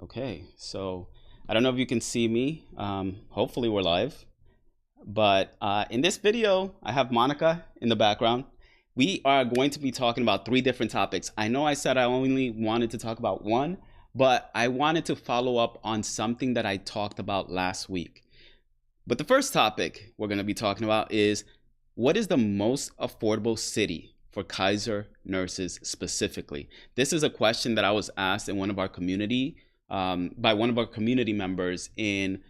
Okay, so I don't know if you can see me. Hopefully we're live. But in this video, I have Monica in the background. We are going to be talking about three different topics. I know I said I only wanted to talk about one, but I wanted to follow up on something that I talked about last week. But the first topic we're going to be talking about is what is the most affordable city for Kaiser nurses specifically? This is a question that I was asked in one of our community by one of our community members in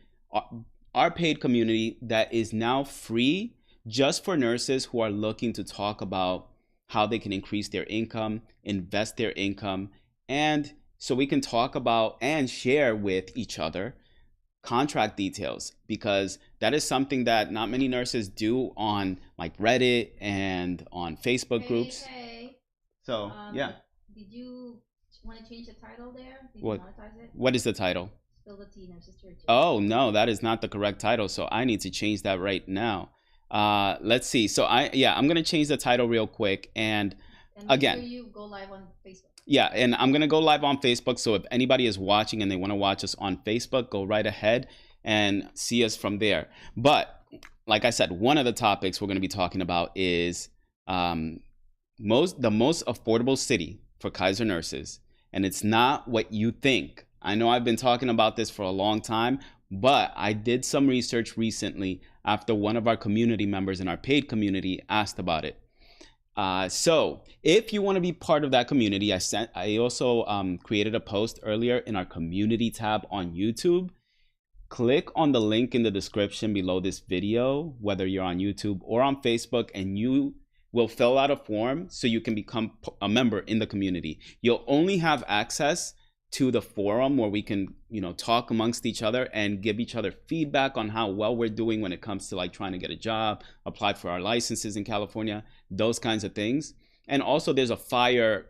our paid community that is now free just for nurses who are looking to talk about how they can increase their income, invest their income, and so we can talk about and share with each other contract details, because that is something that not many nurses do on like Reddit and on Facebook groups. Hey. So yeah. Did you want to change the title there? Did What you monetize it? what is the title? Spill the tea, Nurses to Riches. Oh no, that is not the correct title. So I need to change that right now. Let's see. So I'm gonna change the title real quick and again. Sure you go live on Facebook. Yeah, and I'm gonna go live on Facebook. So if anybody is watching and they want to watch us on Facebook, go right ahead and see us from there. But like I said, one of the topics we're gonna be talking about is the most affordable city for Kaiser nurses, and it's not what you think. I know I've been talking about this for a long time, but I did some research recently after one of our community members in our paid community asked about it. So if you want to be part of that community, I also created a post earlier in our community tab on YouTube. Click on the link in the description below this video, whether you're on YouTube or on Facebook, and you will fill out a form so you can become a member in the community. You'll only have access to the forum where we can, talk amongst each other and give each other feedback on how well we're doing when it comes to like trying to get a job, apply for our licenses in California, those kinds of things. And also there's a FIRE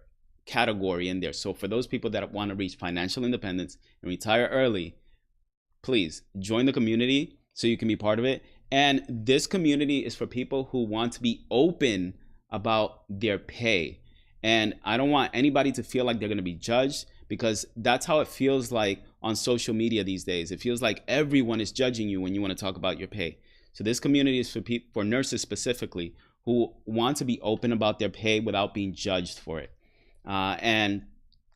category in there. So for those people that want to reach financial independence and retire early, please join the community so you can be part of it. And this community is for people who want to be open about their pay. And I don't want anybody to feel like they're going to be judged, because that's how it feels like on social media these days. It feels like everyone is judging you when you want to talk about your pay. So this community is for nurses specifically who want to be open about their pay without being judged for it. And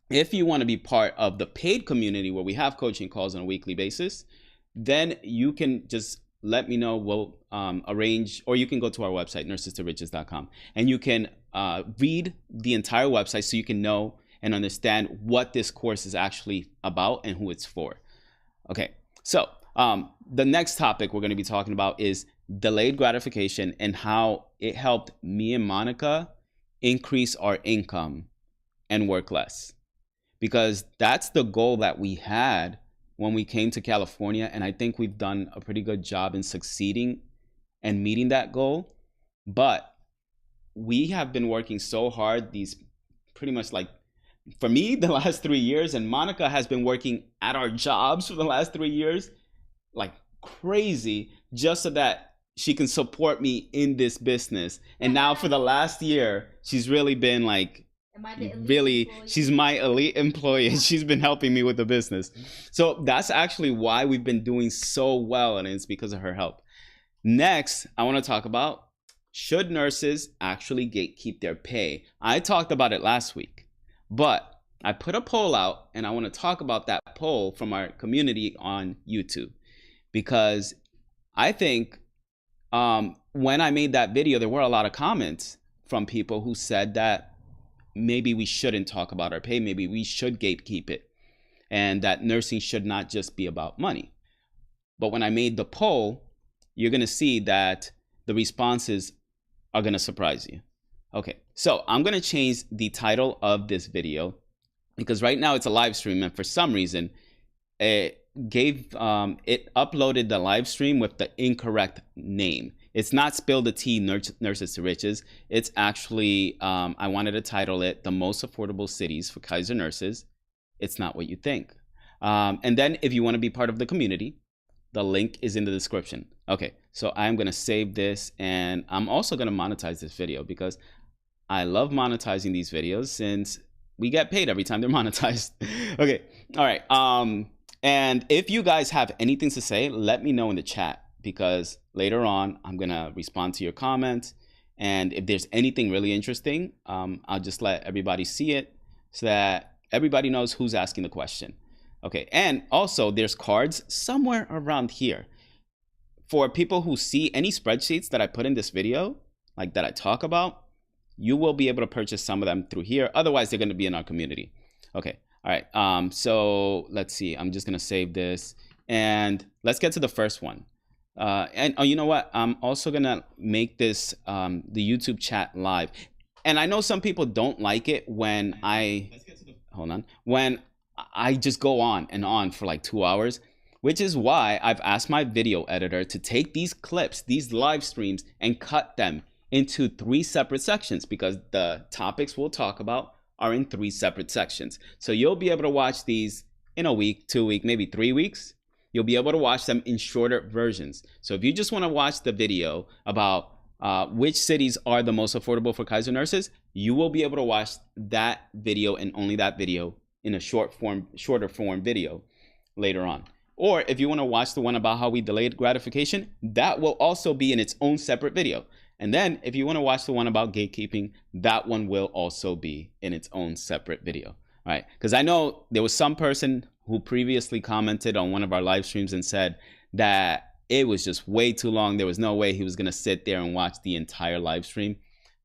if you want to be part of the paid community where we have coaching calls on a weekly basis, then you can just let me know. We'll arrange, or you can go to our website, nursestoriches.com, and you can read the entire website so you can know and understand what this course is actually about and who it's for. Okay, so the next topic we're going to be talking about is delayed gratification and how it helped me and Monica increase our income and work less. Because that's the goal that we had when we came to California, and I think we've done a pretty good job in succeeding and meeting that goal. But we have been working so hard these pretty much like, for me, the last 3 years, and Monica has been working at our jobs for the last 3 years like crazy just so that she can support me in this business. And now for the last year, she's really been like, she's my elite employee, and she's been helping me with the business. So that's actually why we've been doing so well, and it's because of her help. Next, I want to talk about, should nurses actually gatekeep their pay? I talked about it last week. But I put a poll out, and I want to talk about that poll from our community on YouTube, because I think when I made that video, there were a lot of comments from people who said that maybe we shouldn't talk about our pay, maybe we should gatekeep it, and that nursing should not just be about money. But when I made the poll, you're going to see that the responses are going to surprise you. Okay, so I'm going to change the title of this video, because right now it's a live stream, and for some reason it uploaded the live stream with the incorrect name. It's not Spill the Tea, Nurses to Riches. It's actually, I wanted to title it The Most Affordable Cities for Kaiser Nurses. It's not what you think. And then if you want to be part of the community, the link is in the description. Okay, so I'm going to save this, and I'm also going to monetize this video because I love monetizing these videos, since we get paid every time they're monetized. Okay. All right. And if you guys have anything to say, let me know in the chat, because later on I'm gonna respond to your comments. And if there's anything really interesting, I'll just let everybody see it so that everybody knows who's asking the question. Okay. And also there's cards somewhere around here for people who see any spreadsheets that I put in this video, like that I talk about. You will be able to purchase some of them through here. Otherwise, they're going to be in our community. Okay. All right. So let's see. I'm just going to save this and let's get to the first one. And oh, you know what? I'm also going to make this the YouTube chat live. And I know some people don't like it when when I just go on and on for like 2 hours, which is why I've asked my video editor to take these clips, these live streams, and cut them into 3 separate sections, because the topics we'll talk about are in 3 separate sections. So you'll be able to watch these in a week, 2 weeks, maybe 3 weeks. You'll be able to watch them in shorter versions. So if you just want to watch the video about which cities are the most affordable for Kaiser nurses, you will be able to watch that video and only that video in a shorter form video later on. Or if you want to watch the one about how we delayed gratification, that will also be in its own separate video. And then if you want to watch the one about gatekeeping, that one will also be in its own separate video. All right. Because I know there was some person who previously commented on one of our live streams and said that it was just way too long. There was no way he was going to sit there and watch the entire live stream.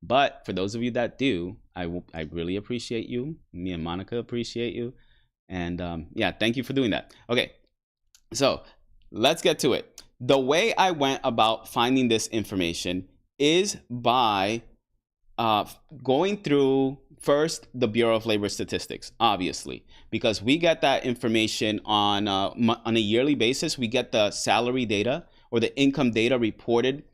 But for those of you that do, I really appreciate you. Me and Monica appreciate you. And yeah, thank you for doing that. Okay. So let's get to it. The way I went about finding this information is by going through first the Bureau of Labor Statistics, obviously, because we get that information on a yearly basis. We get the salary data or the income data reported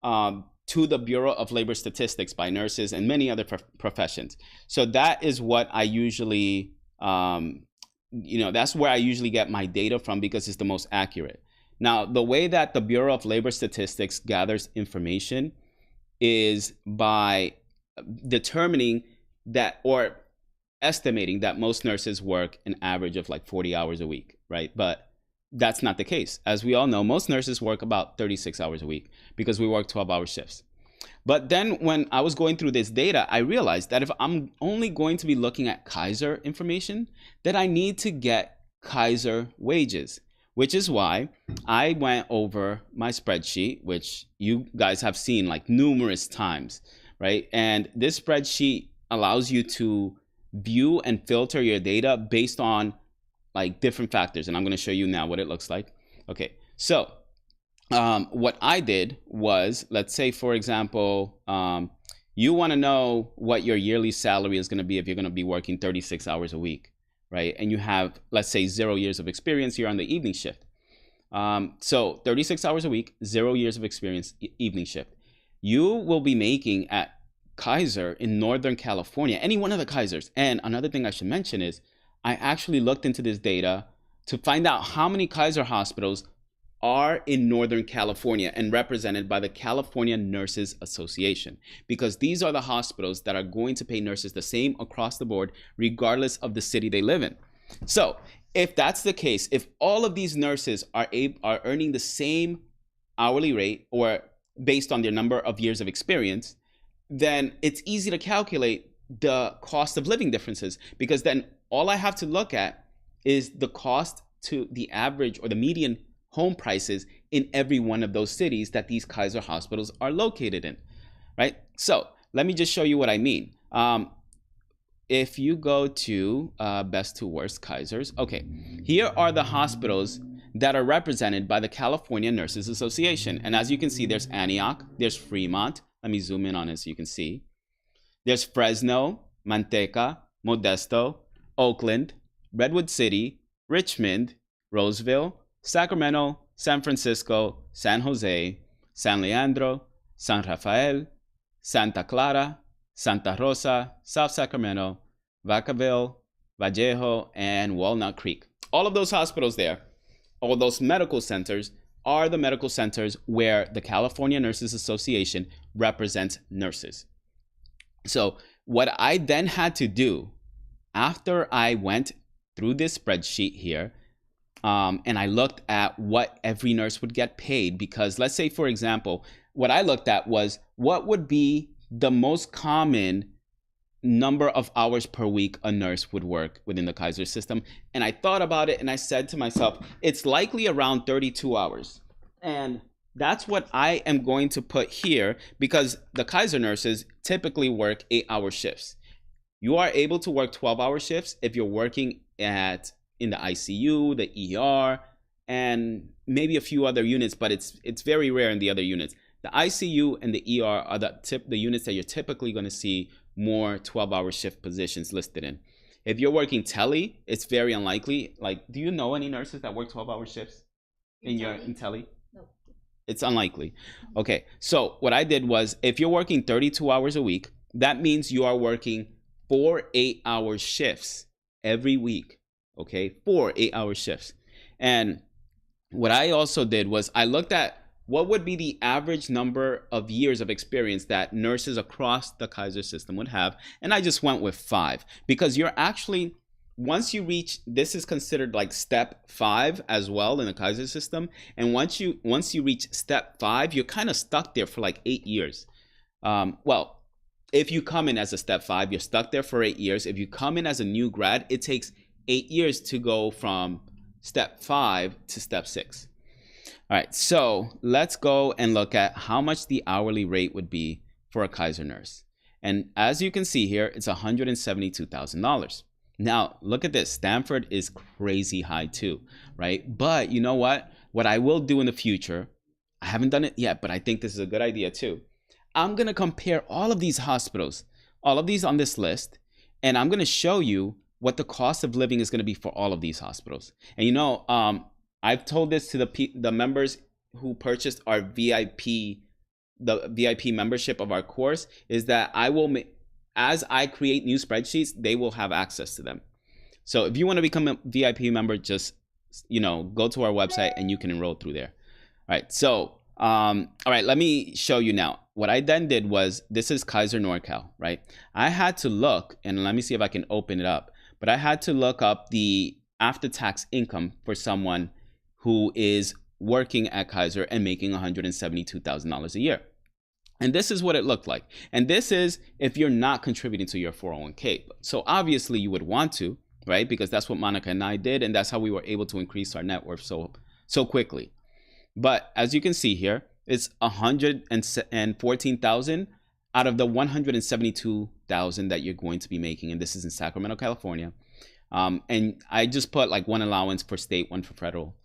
to the Bureau of Labor Statistics by nurses and many other professions. So that is what I usually that's where I usually get my data from, because it's the most accurate. Now, the way that the Bureau of Labor Statistics gathers information is by determining that, or estimating that most nurses work an average of like 40 hours a week, right? But that's not the case. As we all know, most nurses work about 36 hours a week because we work 12-hour shifts. But then when I was going through this data, I realized that if I'm only going to be looking at Kaiser information, that I need to get Kaiser wages, which is why I went over my spreadsheet, which you guys have seen like numerous times, right? And this spreadsheet allows you to view and filter your data based on like different factors. And I'm going to show you now what it looks like. Okay, so what I did was, let's say, for example, you want to know what your yearly salary is going to be if you're going to be working 36 hours a week, right? And you have, let's say, 0 years of experience. You're on the evening shift. So 36 hours a week, 0 years of experience, evening shift. You will be making at Kaiser in Northern California, any one of the Kaisers. And another thing I should mention is I actually looked into this data to find out how many Kaiser hospitals are in Northern California and represented by the California Nurses Association, because these are the hospitals that are going to pay nurses the same across the board, regardless of the city they live in. So if that's the case, if all of these nurses are earning the same hourly rate, or based on their number of years of experience, then it's easy to calculate the cost of living differences, because then all I have to look at is the cost to the average or the median home prices in every one of those cities that these Kaiser hospitals are located in, right? So let me just show you what I mean. If you go to best to worst Kaisers, okay, here are the hospitals that are represented by the California Nurses Association. And as you can see, there's Antioch, there's Fremont. Let me zoom in on it so you can see. There's Fresno, Manteca, Modesto, Oakland, Redwood City, Richmond, Roseville, Sacramento, San Francisco, San Jose, San Leandro, San Rafael, Santa Clara, Santa Rosa, South Sacramento, Vacaville, Vallejo, and Walnut Creek. All of those hospitals there, all those medical centers, are the medical centers where the California Nurses Association represents nurses. So what I then had to do after I went through this spreadsheet here, and I looked at what every nurse would get paid, because let's say, for example, what I looked at was what would be the most common number of hours per week a nurse would work within the Kaiser system. And I thought about it and I said to myself, it's likely around 32 hours. And that's what I am going to put here, because the Kaiser nurses typically work 8-hour shifts. You are able to work 12-hour shifts if you're working in the ICU, the ER, and maybe a few other units, but it's very rare in the other units. The ICU and the ER are the units that you're typically going to see more 12-hour shift positions listed in. If you're working tele, it's very unlikely. Like, do you know any nurses that work 12-hour shifts in tele? No. It's unlikely. Okay, so what I did was, if you're working 32 hours a week, that means you are working 4 8-hour shifts every week. Okay, 4 8-hour shifts. And what I also did was I looked at what would be the average number of years of experience that nurses across the Kaiser system would have, and I just went with 5, because you're actually, once you reach, this is considered like step 5 as well in the Kaiser system, and once you reach step 5, you're kind of stuck there for like 8 years. Well, if you come in as a step 5, you're stuck there for 8 years. If you come in as a new grad, it takes 8 years to go from step 5 to step 6. All right, so let's go and look at how much the hourly rate would be for a Kaiser nurse. And as you can see here, it's $172,000. Now, look at this. Stanford is crazy high too, right? But you know what? What I will do in the future, I haven't done it yet, but I think this is a good idea too. I'm going to compare all of these hospitals, all of these on this list, and I'm going to show you what the cost of living is going to be for all of these hospitals. And you know, I've told this to the members who purchased our the VIP membership of our course, is that I will as I create new spreadsheets, they will have access to them. So if you want to become a VIP member, just, you know, go to our website and you can enroll through there. All right. So, all right, let me show you now. What I then did was, this is Kaiser NorCal, right? I had to look, and let me see if I can open it up, but I had to look up the after-tax income for someone who is working at Kaiser and making $172,000 a year. And this is what it looked like. And this is if you're not contributing to your 401k. So obviously you would want to, right? Because that's what Monica and I did, and that's how we were able to increase our net worth so quickly. But as you can see here, it's $114,000 out of the $172,000 that you're going to be making, and this is in Sacramento, California. And I just put like one allowance for state, one for federal.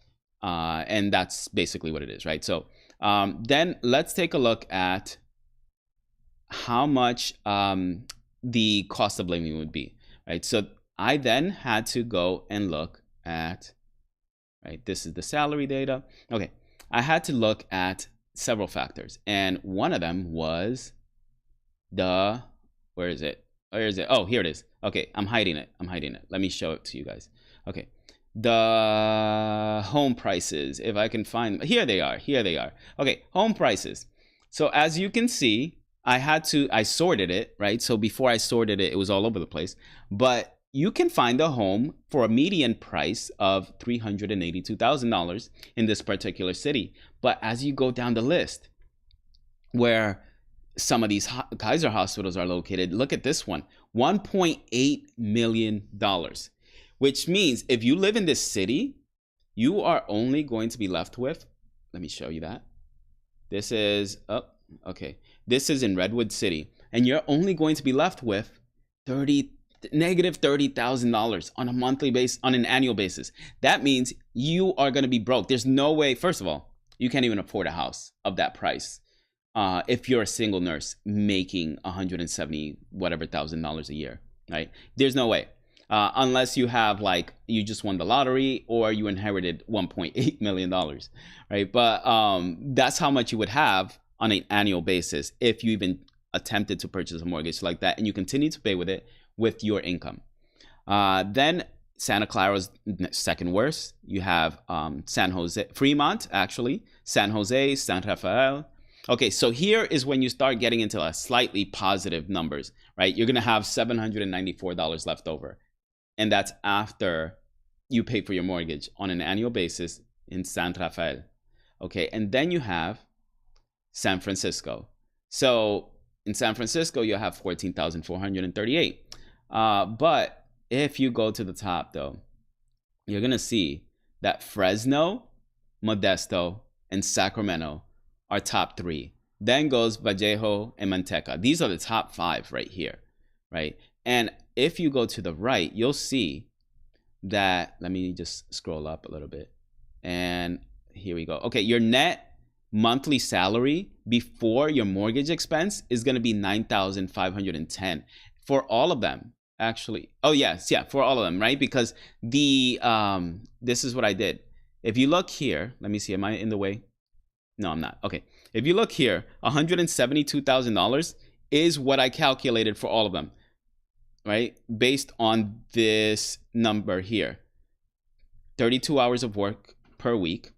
And that's basically what it is, right? So then let's take a look at how much the cost of living would be, right? So I then had to go and look at, right, this is the salary data. Okay, I had to look at several factors, and one of them was where is it? Oh, here it is. Okay, I'm hiding it. Let me show it to you guys. Okay. The home prices, if I can find them. Here they are. Okay, home prices. So as you can see, I sorted it, right? So before I sorted it, it was all over the place. But you can find a home for a median price of $382,000 in this particular city. But as you go down the list, where some of these Kaiser hospitals are located, look at this one, $1.8 million. Which means if you live in this city, you are only going to be left with, let me show you that. This is, this is in Redwood City. And you're only going to be left with negative $30,000 on a monthly basis, on an annual basis. That means you are going to be broke. There's no way, first of all, you can't even afford a house of that price. If you're a single nurse making $170 whatever thousand a year, right? There's no way. Unless you have, like, you just won the lottery or you inherited $1.8 million, right? But that's how much you would have on an annual basis if you even attempted to purchase a mortgage like that, and you continue to pay with it with your income. Then Santa Clara's second worst. You have San Jose, Fremont, actually, San Jose, San Rafael. Okay, so here is when you start getting into a slightly positive numbers, right? You're going to have $794 left over and that's after you pay for your mortgage on an annual basis in San Rafael. Okay, and then you have San Francisco. So in San Francisco, you'll have 14,438. But if you go to the top, though, you're going to see that Fresno, Modesto, and Sacramento are top 3. Then goes Vallejo and Manteca. These are the top 5 right here, right? And if you go to the right, you'll see that, let me just scroll up a little bit. And here we go. Okay, your net monthly salary before your mortgage expense is going to be $9,510 for all of them. Actually, oh yes, yeah, for all of them, right? Because the this is what I did. If you look here, let me see, am I in the way? No, I'm not. Okay, if you look here, $172,000 is what I calculated for all of them, right? Based on this number here. 32 hours of work per week,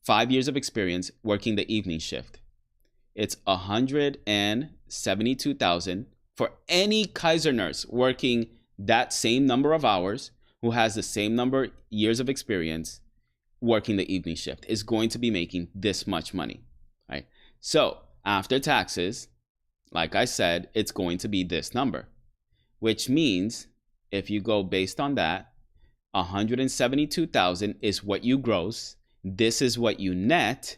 5 years of experience working the evening shift. It's $172,000 for any Kaiser nurse working that same number of hours, who has the same number of years of experience working the evening shift, is going to be making this much money, right? So after taxes, like I said, it's going to be this number, which means if you go based on that, 172,000 is what you gross. This is what you net.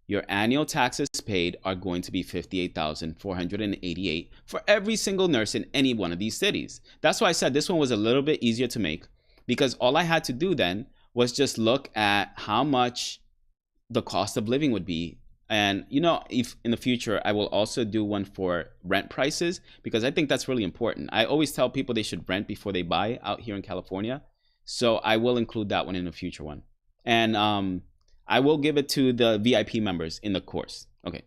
Your annual taxes paid are going to be $58,488 for every single nurse in any one of these cities. That's why I said this one was a little bit easier to make, because all I had to do then was just look at how much the cost of living would be. And if in the future I will also do one for rent prices, because I think that's really important. I always tell people they should rent before they buy out here in California. So I will include that one in a future one. And I will give it to the VIP members in the course. Okay,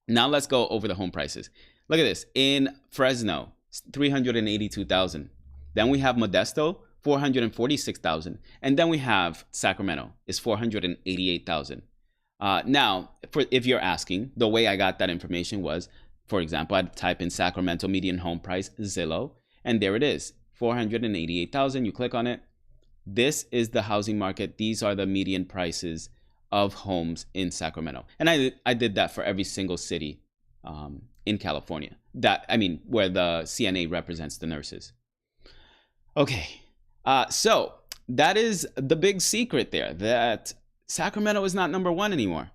now let's go over the home prices. Look at this. In Fresno, $382,000. Then we have Modesto, $446,000. And then we have Sacramento, is $488,000. Now, if you're asking, the way I got that information was, for example, I'd type in Sacramento median home price, Zillow, and there it is, $488,000. You click on it. This is the housing market. These are the median prices of homes in Sacramento. And I did that for every single city in California. Where the CNA represents the nurses. Okay, so that is the big secret there, that Sacramento is not number 1 anymore.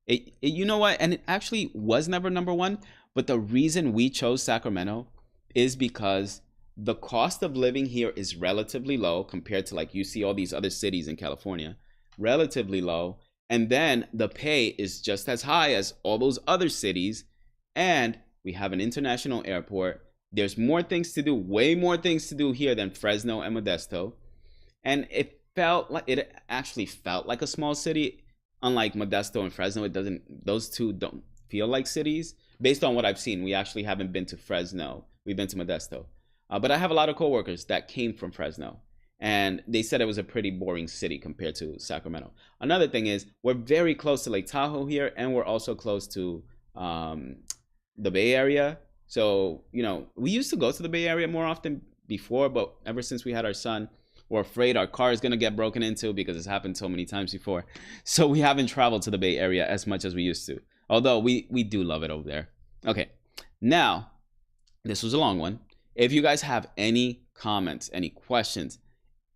You know what? And it actually was never number 1. But the reason we chose Sacramento is because the cost of living here is relatively low compared to, like, you see all these other cities in California, relatively low. And then the pay is just as high as all those other cities. And we have an international airport. There's more things to do, way more things to do here than Fresno and Modesto. And it actually felt like a small city. Unlike Modesto and Fresno, those two don't feel like cities. Based on what I've seen, we actually haven't been to Fresno. We've been to Modesto. But I have a lot of coworkers that came from Fresno, and they said it was a pretty boring city compared to Sacramento. Another thing is, we're very close to Lake Tahoe here, and we're also close to the Bay Area. So, we used to go to the Bay Area more often before, but ever since we had our son, we're afraid our car is going to get broken into, because it's happened so many times before. So we haven't traveled to the Bay Area as much as we used to, although we do love it over there. Okay, now, this was a long one. If you guys have any comments, any questions,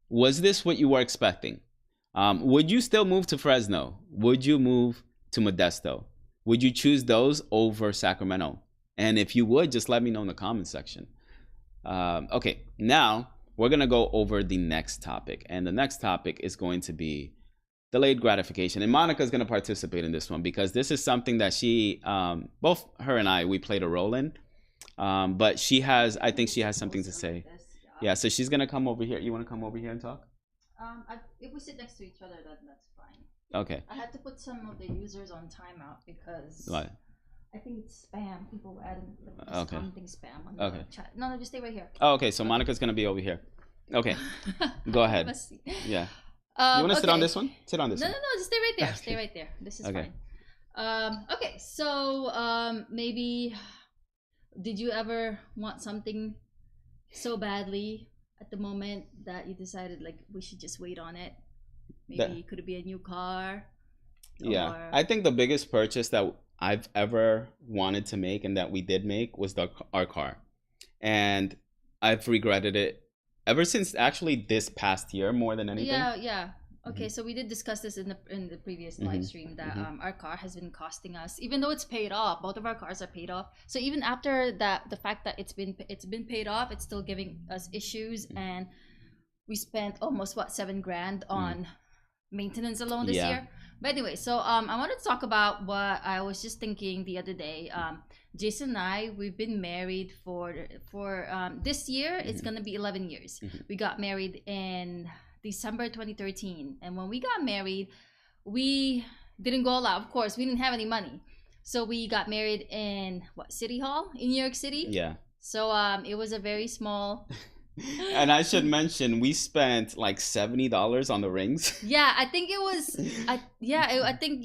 was this what you were expecting? Would you still move to Fresno? Would you move to Modesto? Would you choose those over Sacramento? And if you would, just let me know in the comments section. Okay, now we're going to go over the next topic. And the next topic is going to be delayed gratification. And Monica's going to participate in this one, because this is something that she, both her and I, we played a role in. But I think she has something to say. Yeah, so she's going to come over here. You want to come over here and talk? If we sit next to each other, that's fine. Okay. I had to put some of the users on timeout because What? I think it's spam. People were adding commenting spam on the chat. No, just stay right here. Oh, okay, so Monica's going to be over here. Okay, go ahead. Yeah. You want to sit on this one? Sit on this one. No, just stay right there. Stay right there. This is fine. Okay, so maybe, did you ever want something so badly at the moment that you decided like we should just wait on it? Maybe could it be a new car? Yeah, Or I think the biggest purchase that I've ever wanted to make and that we did make was our car. And I've regretted it ever since actually this past year more than anything. yeah. Okay, so we did discuss this in the previous live stream that our car has been costing us, even though it's paid off. Both of our cars are paid off. So even after that, the fact that it's been paid off, it's still giving us issues, and we spent almost what $7,000 on maintenance alone this year. But anyway, so I wanted to talk about what I was just thinking the other day. Jason and I, we've been married for this year. It's gonna be 11 years. We got married in December 2013, and when we got married, we didn't go all out. Of course, we didn't have any money, so we got married in City Hall in New York City. Yeah. So it was a very small. And I should mention, we spent like $70 on the rings. Yeah, I think it was. I think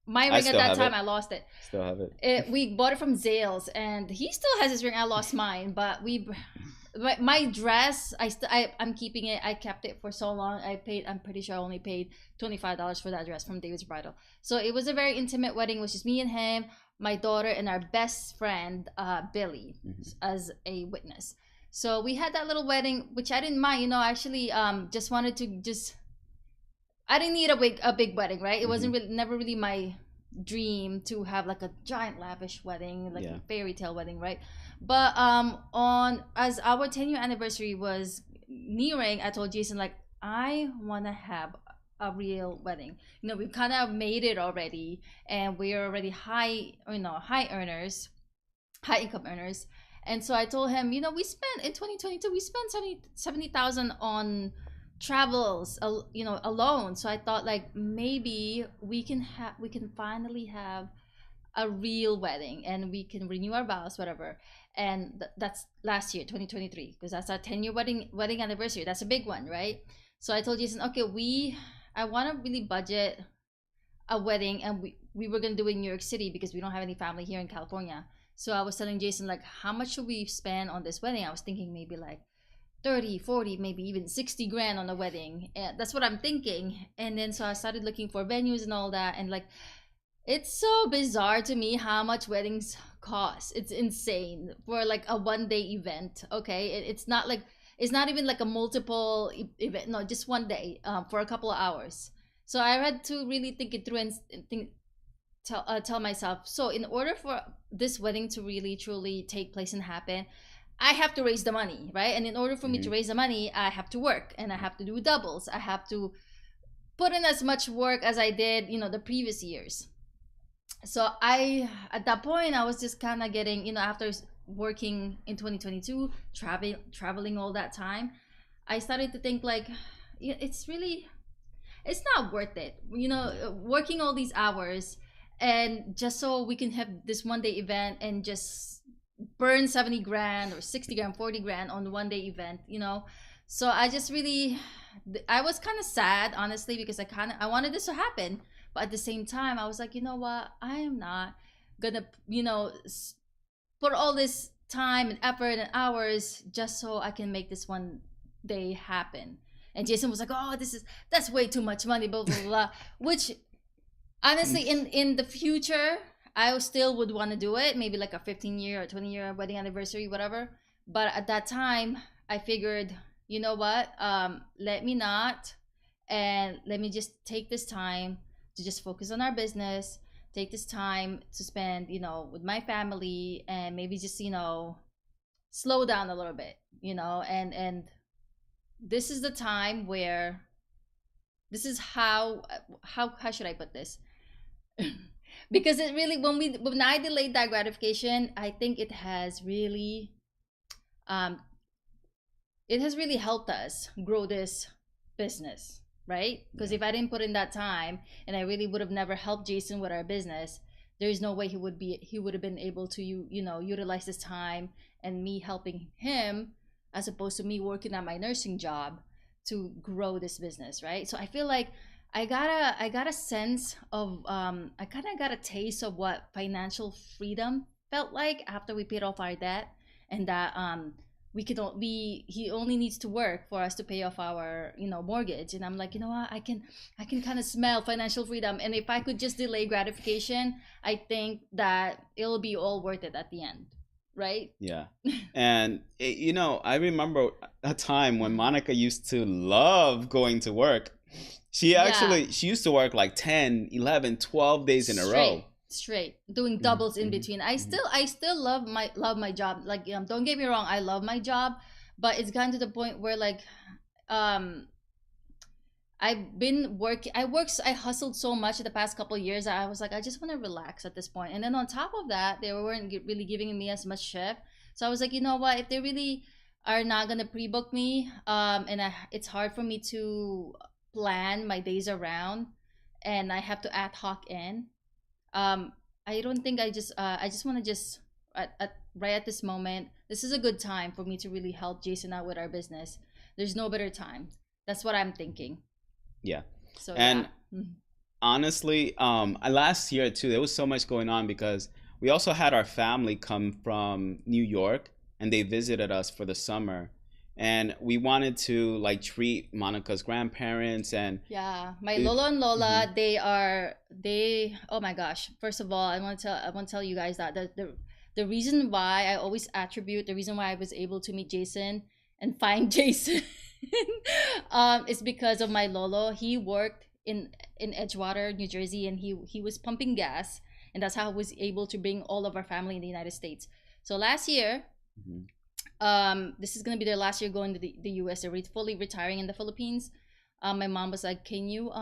my ring at that time, I lost it. Still have it. We bought it from Zales, and he still has his ring. I lost mine, but my dress, I'm keeping it. I kept it for so long. I'm pretty sure I only paid $25 for that dress from David's Bridal. So it was a very intimate wedding. It was just me and him, my daughter, and our best friend Billy as a witness. So we had that little wedding, which I didn't mind. I actually just wanted to I didn't need a big wedding, right? It wasn't never really my dream to have like a giant lavish wedding, like a fairy tale wedding, right? But as our 10-year anniversary was nearing, I told Jason, like, I want to have a real wedding. We've kind of made it already, and we're already high earners, high income earners. And so I told him, we spent in 2022, we spent 70,000 on travels, alone. So I thought, like, maybe we can finally have a real wedding, and we can renew our vows, whatever. And that's last year, 2023, because that's our 10-year wedding anniversary. That's a big one, right? So I told Jason, okay, I want to really budget a wedding, and we were gonna do it in New York City because we don't have any family here in California. So I was telling Jason, like, how much should we spend on this wedding? I was thinking maybe like 30, 40, maybe even 60 grand on a wedding. And that's what I'm thinking. And then so I started looking for venues and all that. And like, it's so bizarre to me how much weddings cost. It's insane for like a one-day event. Okay, it's not even like a multiple event. No, just one day for a couple of hours. So I had to really think it through and tell myself, so in order for this wedding to really truly take place and happen, I have to raise the money, right? And in order for me to raise the money, I have to work, and I have to do doubles. I have to put in as much work as I did, the previous years. So at that point, I was just kind of getting, after working in 2022, traveling all that time, I started to think like, it's not worth it, working all these hours, and just so we can have this one day event and just burn 70 grand or 60 grand, 40 grand on the one day event, So I was kind of sad, honestly, because I wanted this to happen. But at the same time, I was like, you know what? I am not gonna, put all this time and effort and hours just so I can make this one day happen. And Jason was like, oh, that's way too much money, blah, blah, blah. Which, honestly, in the future, I still would want to do it. Maybe like a 15-year or 20-year wedding anniversary, whatever. But at that time, I figured, you know what? Let me not. And let me just take this time to just focus on our business. Take this time to spend, with my family, and maybe just, slow down a little bit, and this is the time where this is how should I put this? Because it really, when I delayed that gratification, I think it has really helped us grow this business, right? Because if I didn't put in that time, and I really would have never helped Jason with our business, there is no way he would have been able to utilize this time and me helping him, as opposed to me working at my nursing job to grow this business, right? So I feel like I got a sense of I kind of got a taste of what financial freedom felt like after we paid off our debt, and that he only needs to work for us to pay off our, mortgage. And I'm like, you know what, I can kind of smell financial freedom, and if I could just delay gratification, I think that it'll be all worth it at the end, right? Yeah. And I remember a time when Monica used to love going to work. She used to work like 10, 11, 12 days in a row. Straight doing doubles in between. I still love my job. Like, don't get me wrong, I love my job, but it's gotten to the point where, like, I've been working. I hustled so much in the past couple of years that I was like, I just want to relax at this point. And then on top of that, they weren't really giving me as much shift. So I was like, you know what? If they really are not gonna pre-book me, it's hard for me to plan my days around, and I have to ad hoc in. I don't think I just want to just right at this moment. This is a good time for me to really help Jason out with our business. There's no better time. That's what I'm thinking. Yeah. So and honestly, last year too, there was so much going on because we also had our family come from New York, and they visited us for the summer. And we wanted to like treat Monica's grandparents and my Lolo and Lola. They oh my gosh. First of all, I want to tell you guys that the reason why I always attribute the reason why I was able to meet Jason and find Jason is because of my Lolo. He worked in Edgewater, New Jersey, and he was pumping gas, and that's how I was able to bring all of our family in the United States. So last year, this is gonna be their last year going to the US. They're fully retiring in the Philippines. My mom was like, can you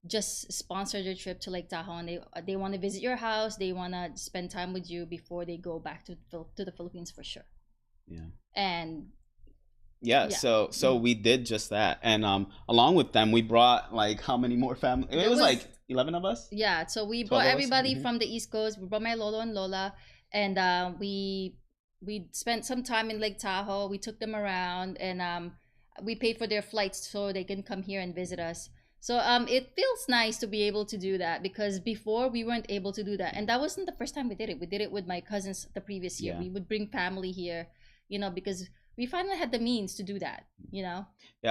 just sponsor their trip to Lake Tahoe, and they want to visit your house, they want to spend time with you before they go back to the Philippines for sure. And so we did just that, and along with them we brought like how many more family? It was like 11 of us. Yeah, so we brought everybody from the East Coast. We brought my Lolo and Lola, and we spent some time in Lake Tahoe. We took them around, and we paid for their flights so they can come here and visit us. So it feels nice to be able to do that, because before we weren't able to do that. And that wasn't the first time we did it. We did it with my cousins the previous year. We would bring family here, because we finally had the means to do that, Yeah,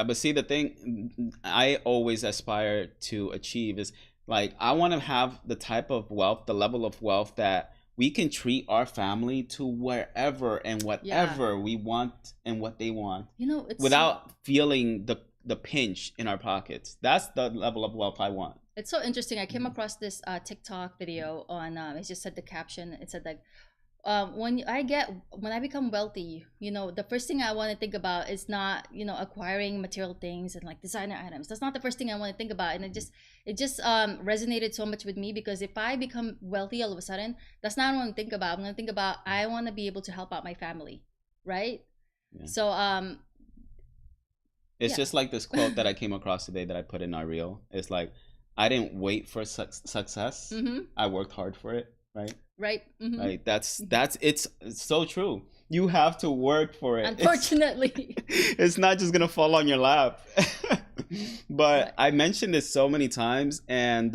but see, the thing I always aspire to achieve is, like, I want to have the type of wealth, the level of wealth that we can treat our family to wherever and whatever we want and what they want, without feeling the pinch in our pockets. That's the level of wealth I want. It's so interesting. I came across this TikTok video on, it just said the caption. It said like, when I become wealthy, the first thing I want to think about is not, acquiring material things and like designer items. That's not the first thing I want to think about. And it just resonated so much with me, because if I become wealthy all of a sudden, that's not what I want to think about. I'm going to think about, I want to be able to help out my family, right? So it's just like this quote that I came across today that I put in our reel. It's like, I didn't wait for success. I worked hard for it. Right. Right. That's it's so true. You have to work for it. Unfortunately, it's not just gonna fall on your lap. But I mentioned this so many times, and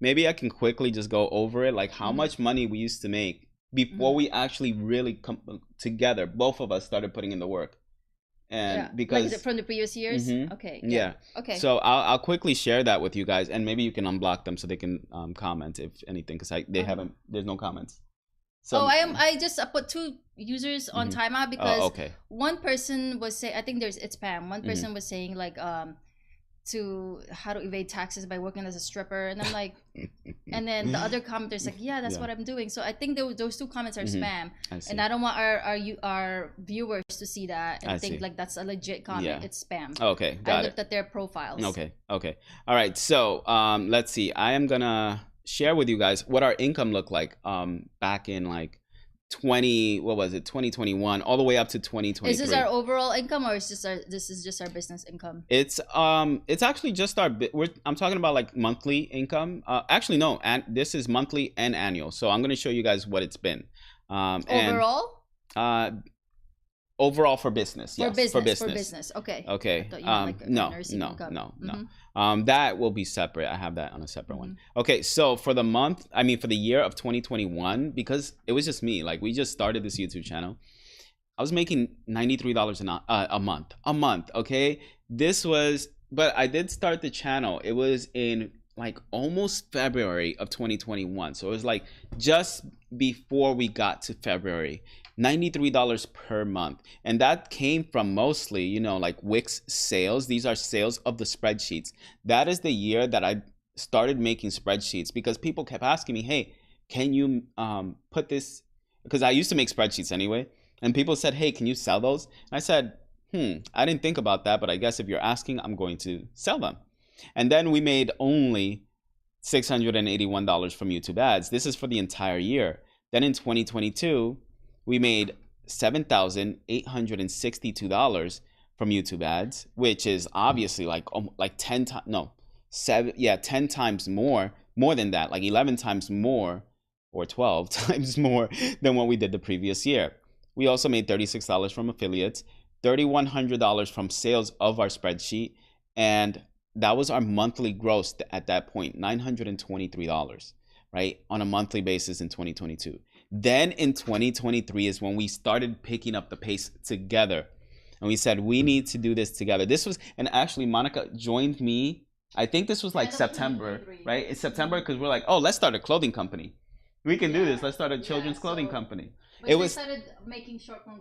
maybe I can quickly just go over it. Like how much money we used to make before we actually really come together. Both of us started putting in the work. And because, like, from the previous years. Okay. Yeah. Okay. So I'll quickly share that with you guys, and maybe you can unblock them so they can comment if anything, because they haven't. There's no comments. So I just put 2 users on timeout, because one person was saying, I think it's spam. One person was saying like to how to evade taxes by working as a stripper, and I'm like, and then the other commenter's like, yeah, that's what I'm doing. So I think those 2 comments are spam, and I don't want our viewers to see that and think like that's a legit comment. It's spam. Okay, got it. I looked at their profiles. Okay, all right. So let's see. I am gonna share with you guys what our income looked like back in like 2021 all the way up to 2023. Is this our overall income, or is this just our business income? It's actually just I'm talking about like monthly income. Actually no, and this is monthly and annual. So I'm going to show you guys what it's been. Overall? Overall for business. Yes, for business. Okay. I thought you meant like nursing income. No. That will be separate. I have that on a separate one. Okay, so for the year of 2021, because it was just me, like we just started this YouTube channel, I was making $93 a month. A month, okay? This was, but I did start the channel. It was in like almost February of 2021. So it was like just before we got to February. $93 per month. And that came from mostly, you know, like Wix sales. These are sales of the spreadsheets. That is the year that I started making spreadsheets because people kept asking me, hey, can you put this? Because I used to make spreadsheets anyway. And people said, hey, can you sell those? And I said, I didn't think about that, but I guess if you're asking, I'm going to sell them. And then we made only $681 from YouTube ads. This is for the entire year. Then in 2022, we made $7,862 from YouTube ads, which is obviously like 10 times, no, 10 times more than that, like 11 times more or 12 times more than what we did the previous year. We also made $36 from affiliates, $3,100 from sales of our spreadsheet, and that was our monthly gross at that point, $923, right, on a monthly basis in 2022. Then in 2023 is when we started picking up the pace together, and we said we need to do this together. This was, and actually Monica joined me. I think this was like September, right? It's September because we're like, oh, let's start a clothing company. We can do this. Let's start a children's clothing company. But we started making short form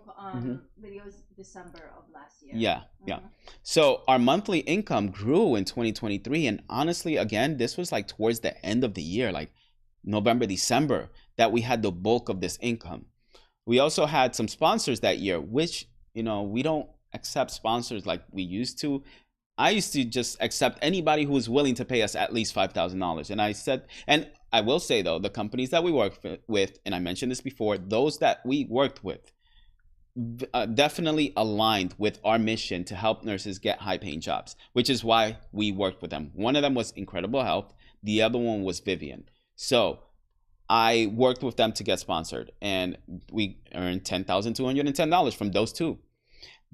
videos December of last year. Yeah. So our monthly income grew in 2023. And honestly, again, this was like towards the end of the year, like November, December, that we had the bulk of this income. We also had some sponsors that year, which, you know, we don't accept sponsors like we used to. I used to just accept anybody who was willing to pay us at least $5,000. And I said, and I will say though, the companies that we work with, and I mentioned this before, those that we worked with definitely aligned with our mission to help nurses get high paying jobs, which is why we worked with them. One of them was Incredible Health. The other one was Vivian. So I worked with them to get sponsored, and we earned $10,210 from those two.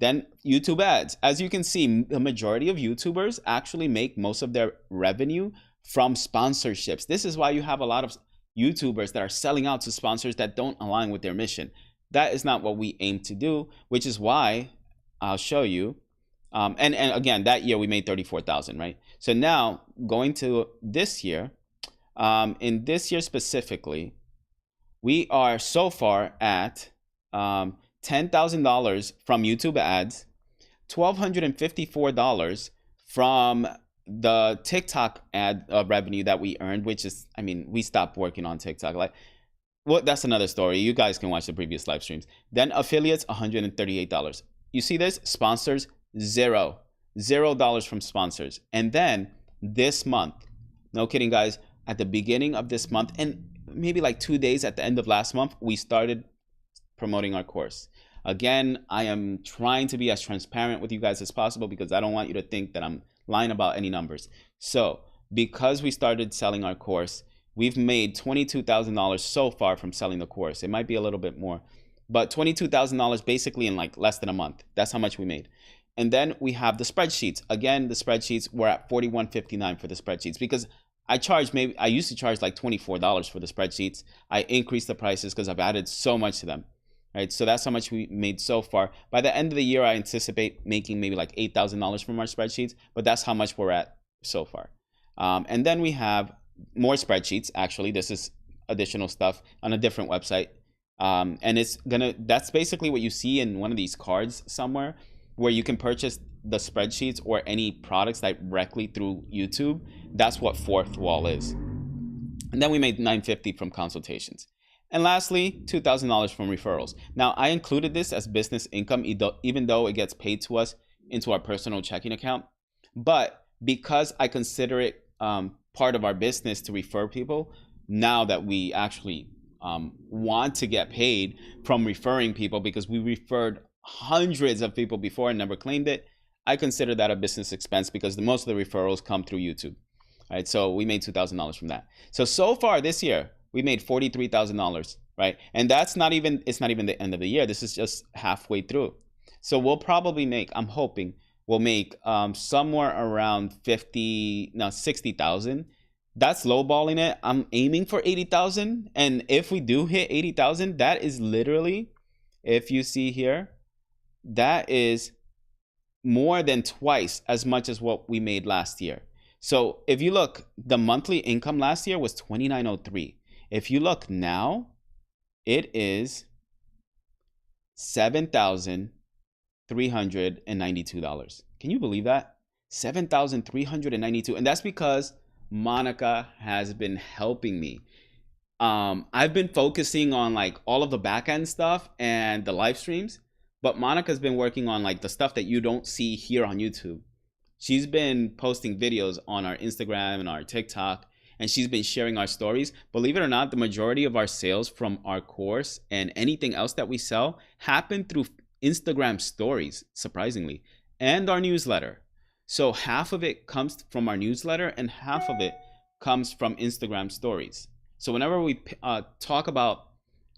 Then YouTube ads. As you can see, the majority of YouTubers actually make most of their revenue from sponsorships. This is why you have a lot of YouTubers that are selling out to sponsors that don't align with their mission. That is not what we aim to do, which is why I'll show you. And again, that year we made $34,000, right? So now going to this year, in this year specifically, we are so far at $10,000 from YouTube ads, $1,254 from the TikTok ad revenue that we earned, which is, I mean, we stopped working on TikTok. Like, well, that's another story. You guys can watch the previous live streams. Then affiliates, $138. You see this? Sponsors, $0 from sponsors. And then this month, no kidding, guys, at the beginning of this month, and maybe like 2 days at the end of last month, we started promoting our course. Again, I am trying to be as transparent with you guys as possible because I don't want you to think that I'm lying about any numbers. So because we started selling our course, we've made $22,000 so far from selling the course. It might be a little bit more, but $22,000 basically in like less than a month. That's how much we made. And then we have the spreadsheets. Again, the spreadsheets, we're at $41.59 for the spreadsheets because I used to charge like $24 for the spreadsheets. I increased the prices because I've added so much to them. Right, so that's how much we made so far. By the end of the year, I anticipate making maybe like $8,000 from our spreadsheets, but that's how much we're at so far. And then we have more spreadsheets. Actually, this is additional stuff on a different website. And that's basically what you see in one of these cards somewhere where you can purchase the spreadsheets or any products directly through YouTube. That's what Fourth Wall is. And then we made $950 from consultations. And lastly, $2,000 from referrals. Now, I included this as business income, even though it gets paid to us into our personal checking account. But because I consider it part of our business to refer people, now that we actually want to get paid from referring people because we referred hundreds of people before and never claimed it, I consider that a business expense because most of the referrals come through YouTube. All right, so we made $2,000 from that. So far this year, we made $43,000, right? And it's not even the end of the year. This is just halfway through. So we'll probably make, I'm hoping, we'll make somewhere around 60,000. That's lowballing it. I'm aiming for 80,000. And if we do hit 80,000, that is literally if you see here, that is more than twice as much as what we made last year. So if you look, the monthly income last year was 2903. If you look now, it is $7,392. Can you believe that? 7,392. And that's because Monica has been helping me. I've been focusing on like all of the back end stuff and the live streams, but Monica's been working on like the stuff that you don't see here on YouTube. She's been posting videos on our Instagram and our TikTok, and she's been sharing our stories. Believe it or not, the majority of our sales from our course and anything else that we sell happen through Instagram stories, surprisingly, and our newsletter. So half of it comes from our newsletter and half of it comes from Instagram stories. So whenever we talk about,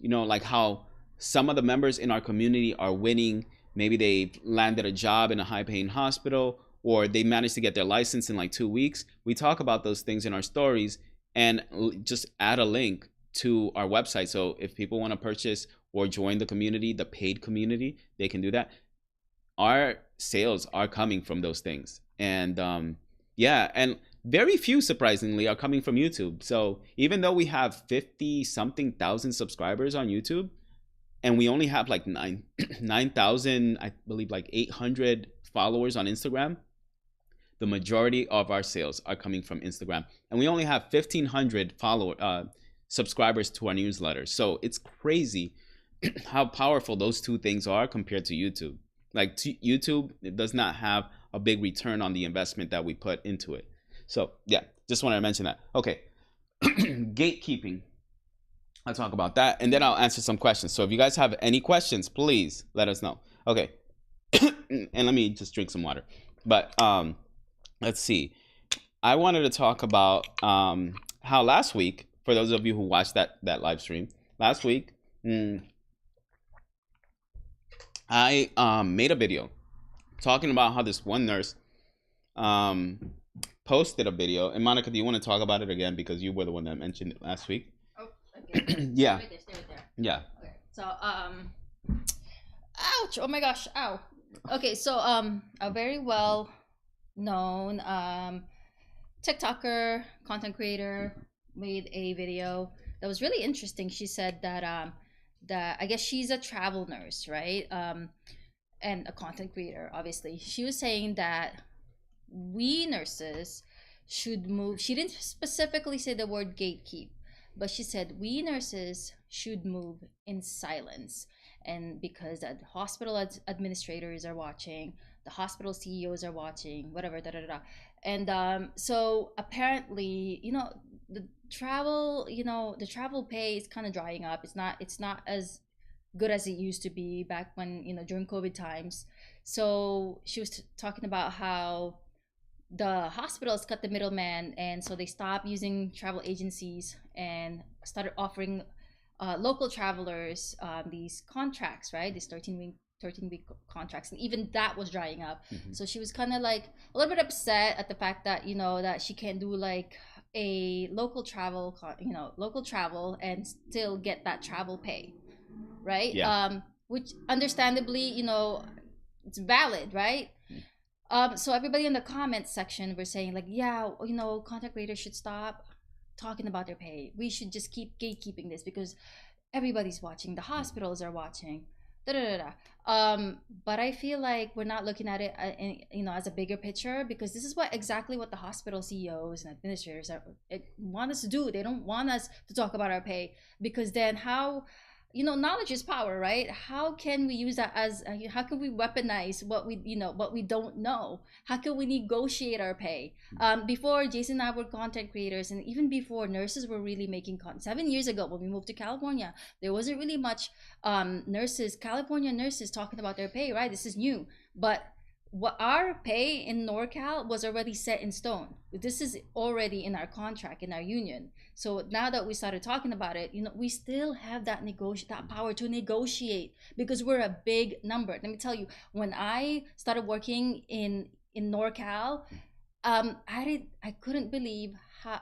like how some of the members in our community are winning, maybe they landed a job in a high-paying hospital, or they managed to get their license in like 2 weeks, we talk about those things in our stories and just add a link to our website. So if people want to purchase or join the community, the paid community, they can do that. Our sales are coming from those things. And and very few, surprisingly, are coming from YouTube. So even though we have 50 something thousand subscribers on YouTube, and we only have like 9,000, I believe, like 800 followers on Instagram, the majority of our sales are coming from Instagram. And we only have 1,500 subscribers to our newsletter. So it's crazy how powerful those two things are compared to YouTube. Like YouTube, it does not have a big return on the investment that we put into it. So yeah, just wanted to mention that. Okay, gatekeeping. I'll talk about that, and then I'll answer some questions. So if you guys have any questions, please let us know. Okay, and let me just drink some water. But let's see. I wanted to talk about how last week, for those of you who watched that live stream, last week, I made a video talking about how this one nurse posted a video. And Monica, do you want to talk about it again, because you were the one that mentioned it last week? Oh, okay. Yeah. Stay right there. Yeah. Okay. So ouch! Oh my gosh! Ow. Okay, so a very well known TikToker, content creator made a video that was really interesting. She said that that I guess she's a travel nurse, right? And a content creator, obviously. She was saying that we nurses should move. She didn't specifically say the word gatekeep, but she said we nurses should move in silence. And because the hospital administrators are watching, the hospital CEOs are watching, whatever, da da da. And so apparently, the travel, the travel pay is kind of drying up. It's not as good as it used to be back when, during COVID times. So she was talking about how the hospitals cut the middleman, and so they stopped using travel agencies and started offering local travelers these contracts, right? These 13-week contracts, and even that was drying up. Mm-hmm. So she was kind of like a little bit upset at the fact that that she can't do like a local travel and still get that travel pay, right? Yeah. Which understandably, it's valid, right? So everybody in the comments section were saying like, yeah, content creators should stop talking about their pay. We should just keep gatekeeping this because everybody's watching. The hospitals are watching. Da, da, da, da. But I feel like we're not looking at it, as a bigger picture, because this is exactly what the hospital CEOs and administrators want us to do. They don't want us to talk about our pay, because then how, knowledge is power, right? How can we use that how can we weaponize what we don't know? How can we negotiate our pay? Before, Jason and I were content creators, and even before, nurses were really making content. 7 years ago, when we moved to California, there wasn't really much California nurses talking about their pay, right? This is new. But what our pay in NorCal was already set in stone. This is already in our contract, in our union. So now that we started talking about it, we still have that power to negotiate, because we're a big number. Let me tell you, when I started working in NorCal, I couldn't believe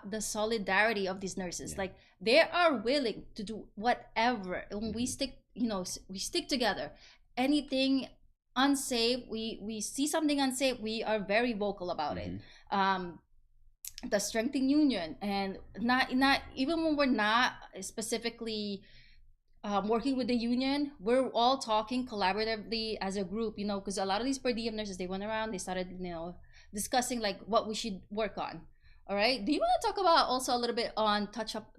the solidarity of these nurses. Yeah. Like, they are willing to do whatever. When we stick we stick together. Anything unsafe, we see something unsafe, we are very vocal about it. The strengthening union, and not even when we're not specifically working with the union, we're all talking collaboratively as a group, because a lot of these per diem nurses, they went around, they started discussing like what we should work on. All right, do you want to talk about also a little bit on touch up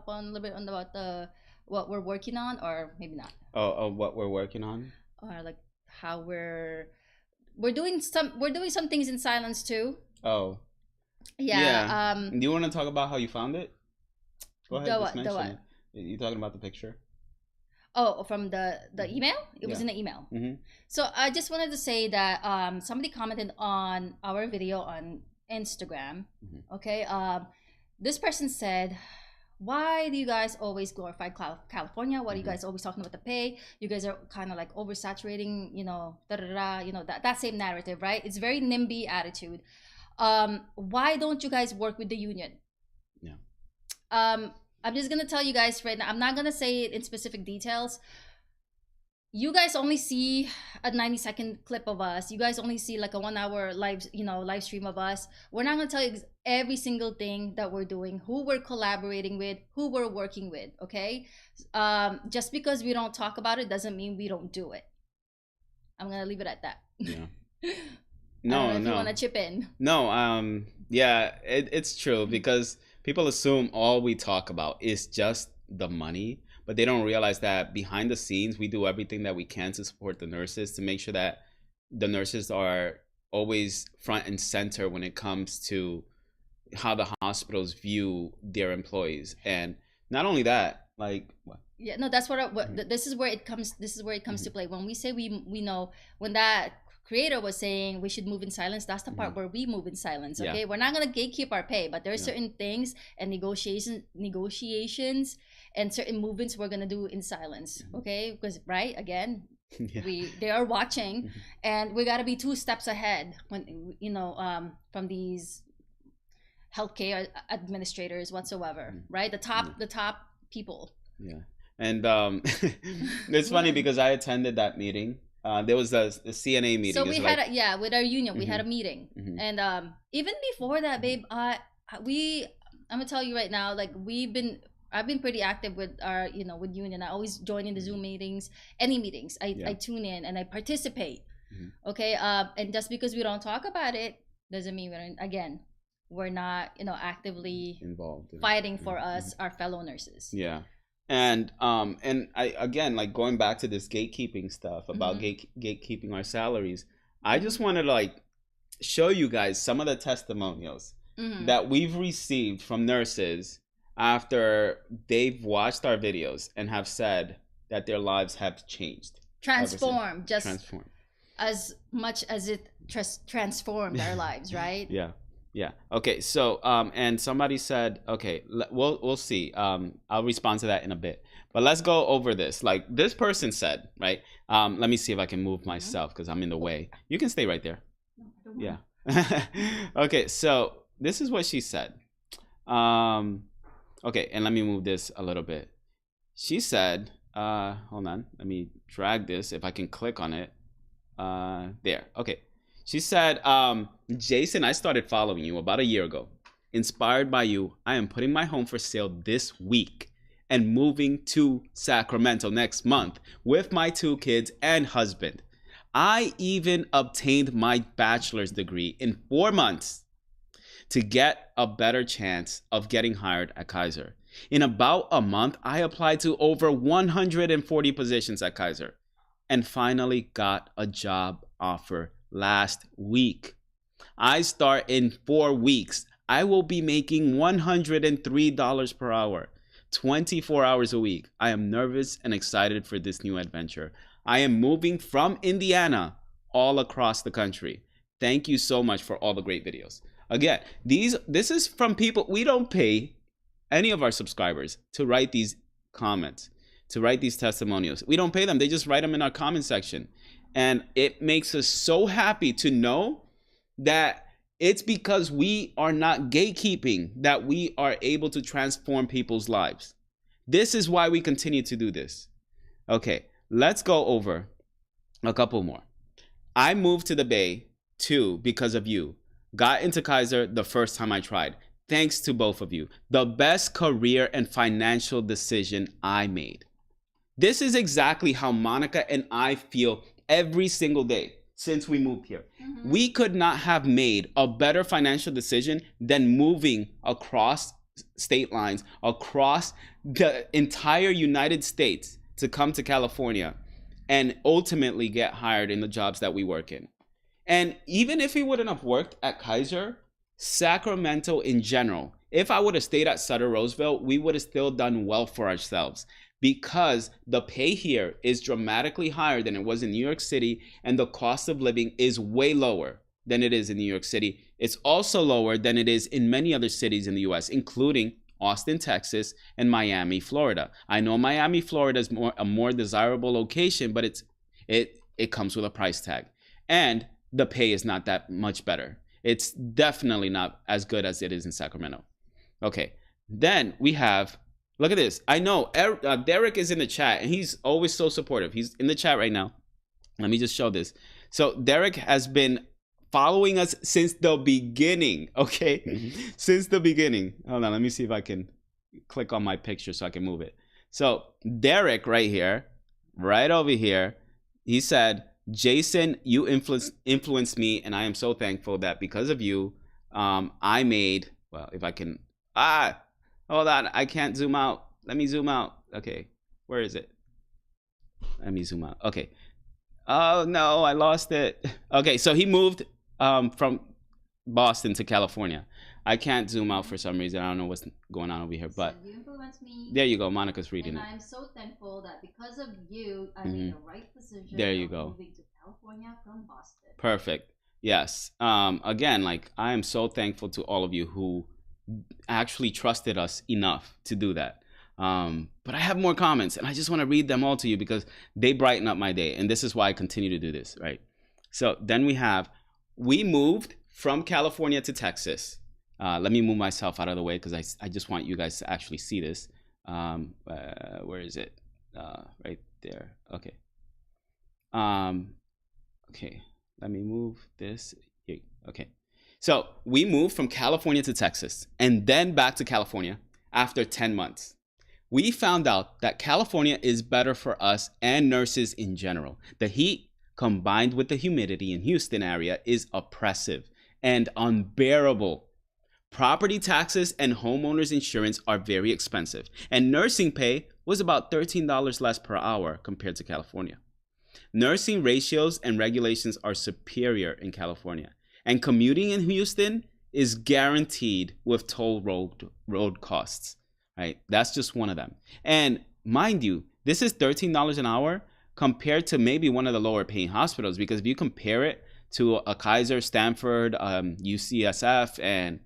on a little bit on about the what we're working on, or maybe not? What we're working on, or like how we're doing some things in silence too. Oh yeah. Do you want to talk about how you found it? Go ahead, just mention what? it. You talking about the picture? Oh, from the email? It was in the email. So I just wanted to say that somebody commented on our video on Instagram. Okay. This person said, why do you guys always glorify California? Why are you guys always talking about the pay? You guys are kind of like oversaturating, that same narrative, right? It's very NIMBY attitude. Why don't you guys work with the union? I'm just gonna tell you guys right now, I'm not gonna say it in specific details. You guys only see a 90-second clip of us. You guys only see like a 1 hour live stream of us. We're not gonna tell you every single thing that we're doing, who we're collaborating with, who we're working with, okay? Just because we don't talk about it doesn't mean we don't do it. I'm gonna leave it at that. No, if you want to chip in. No, yeah, it's true, because people assume all we talk about is just the money, but they don't realize that behind the scenes, we do everything that we can to support the nurses, to make sure that the nurses are always front and center when it comes to how the hospitals view their employees. And not only that, like what? Yeah, no, that's this is where it comes. This is where it comes to play. When we say we know, when that creator was saying we should move in silence, that's the part where we move in silence. Okay, we're not gonna gatekeep our pay, but there are certain things and negotiations and certain movements we're gonna do in silence. Okay, because again, they are watching, and we gotta be 2 steps ahead when from these healthcare administrators whatsoever, right? The top people. And it's funny because I attended that meeting. There was the CNA meeting. So we had with our union, we had a meeting, and even before that, babe, I'm gonna tell you right now, like I've been pretty active with our with union. I always join in the Zoom meetings, any meetings. I tune in and I participate. Okay, and just because we don't talk about it doesn't mean we're not actively involved fighting for us, our fellow nurses. And I again, like going back to this gatekeeping stuff about gatekeeping our salaries, I just wanted to like show you guys some of the testimonials that we've received from nurses after they've watched our videos and have said that their lives have changed, transformed, as much as it transformed our lives, right? Yeah. Okay. So, and somebody said, okay, we'll see. I'll respond to that in a bit, but let's go over this. Like this person said, right? Let me see if I can move myself because I'm in the way. You can stay right there. Yeah. Okay. So this is what she said. Okay. And let me move this a little bit. She said, hold on. Let me drag this if I can click on it. There. Okay. She said, Jason, I started following you about a year ago. Inspired by you, I am putting my home for sale this week and moving to Sacramento next month with my 2 kids and husband. I even obtained my bachelor's degree in 4 months to get a better chance of getting hired at Kaiser. In about a month, I applied to over 140 positions at Kaiser and finally got a job offer last week. I start in 4 weeks. I will be making $103 per hour, 24 hours a week. I am nervous and excited for this new adventure. I am moving from Indiana all across the country. Thank you so much for all the great videos. Again, this is from people. We don't pay any of our subscribers to write these comments, to write these testimonials. We don't pay them. They just write them in our comment section. And it makes us so happy to know that it's because we are not gatekeeping that we are able to transform people's lives. This is why we continue to do this. Okay, let's go over a couple more. I moved to the Bay too because of you. Got into Kaiser the first time I tried. Thanks to both of you. The best career and financial decision I made. This is exactly how Monica and I feel every single day since we moved here. We could not have made a better financial decision than moving across state lines, across the entire United States to come to California and ultimately get hired in the jobs that we work in. And even if we wouldn't have worked at Kaiser, Sacramento in general, if I would have stayed at Sutter Roseville, we would have still done well for ourselves, because the pay here is dramatically higher than it was in New York City, and the cost of living is way lower than it is in New York City. It's also lower than it is in many other cities in the US, including Austin, Texas, and Miami, Florida. I know Miami, Florida is a more desirable location, but it comes with a price tag. And the pay is not that much better. It's definitely not as good as it is in Sacramento. Okay, then we have, look at this. I know Derek is in the chat, and he's always so supportive. He's in the chat right now. Let me just show this. So Derek has been following us since the beginning, okay? Since the beginning. Hold on, let me see if I can click on my picture so I can move it. So Derek right here, right over here, he said, Jason, you influenced me, and I am so thankful that because of you, I made, well, if I can, hold on, I can't zoom out. Let me zoom out. Okay, where is it? Let me zoom out. Okay. Oh no, I lost it. Okay, so he moved from Boston to California. I can't zoom out for some reason. I don't know what's going on over here, but you influenced me. There you go. Monica's reading and it. I'm so thankful that because of you, I made the right decision. There you go. Moving to California from Boston. Perfect. Yes. Again, like, I am so thankful to all of you who actually trusted us enough to do that. But I have more comments, and I just want to read them all to you because they brighten up my day, and this is why I continue to do this, right? So then we moved from California to Texas. Let me move myself out of the way because I just want you guys to actually see this. Where is it? Right there. Okay. Okay. Let me move this. Here. Okay. So we moved from California to Texas and then back to California after 10 months. We found out that California is better for us and nurses in general. The heat combined with the humidity in Houston area is oppressive and unbearable. Property taxes and homeowners insurance are very expensive, and nursing pay was about $13 less per hour compared to California. Nursing ratios and regulations are superior in California, and commuting in Houston is guaranteed with toll road costs. Right? That's just one of them. And mind you, this is $13 an hour compared to maybe one of the lower paying hospitals, because if you compare it to a Kaiser, Stanford, UCSF, and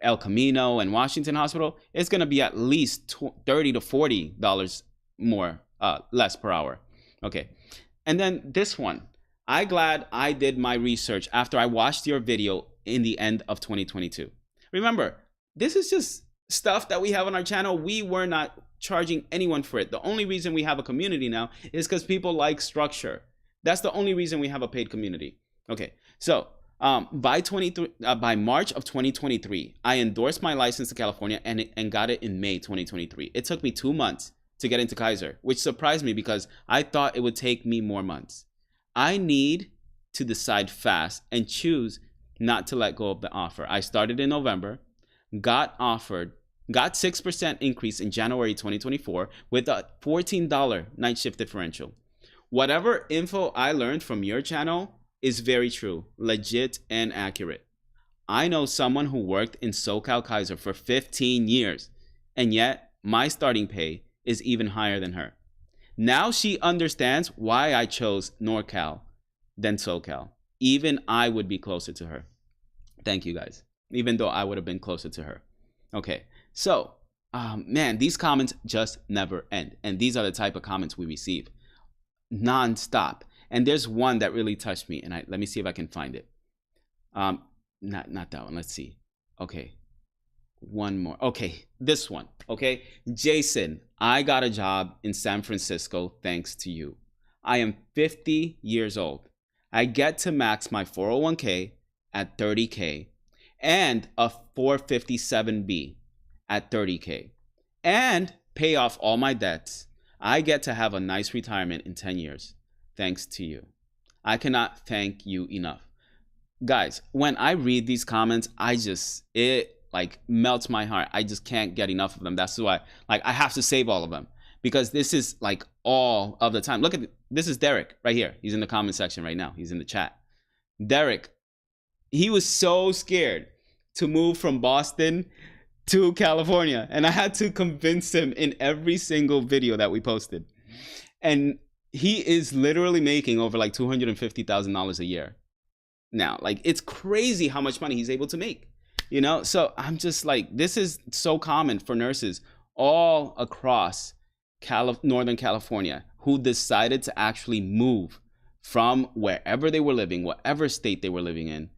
El Camino and Washington Hospital, it's going to be at least $30 to $40 more, less per hour. Okay. And then this one, I'm glad I did my research after I watched your video in the end of 2022. Remember, this is just stuff that we have on our channel. We were not charging anyone for it. The only reason we have a community now is because people like structure. That's the only reason we have a paid community. Okay. So, by March of 2023, I endorsed my license to California and got it in May 2023. It took me 2 months to get into Kaiser, which surprised me because I thought it would take me more months. I need to decide fast and choose not to let go of the offer. I started in November, got 6% increase in January 2024 with a $14 night shift differential. Whatever info I learned from your channel is very true, legit, and accurate. I know someone who worked in SoCal Kaiser for 15 years, and yet my starting pay is even higher than her. Now she understands why I chose NorCal than SoCal. Even I would be closer to her. Thank you guys. Even though I would have been closer to her. Okay, so, man, these comments just never end. And these are the type of comments we receive non-stop. And there's one that really touched me, and let me see if I can find it. Not that one. Let's see. Okay. one more. Okay, this one. Okay, Jason, I got a job in San Francisco thanks to you. I am 50 years old. I get to max my 401k at 30K and a 457B at 30K and pay off all my debts. I get to have a nice retirement in 10 years thanks to you. I cannot thank you enough. Guys, when I read these comments, it like melts my heart. I just can't get enough of them. That's why like I have to save all of them, because this is like all of the time. Look at this is Derek right here. He's in the comment section right now. He's in the chat. Derek, he was so scared to move from Boston to California, and I had to convince him in every single video that we posted. And he is literally making over like $250,000 a year now. Like, it's crazy how much money he's able to make, you know? So I'm just like, this is so common for nurses all across Northern California who decided to actually move from wherever they were living, whatever state they were living in,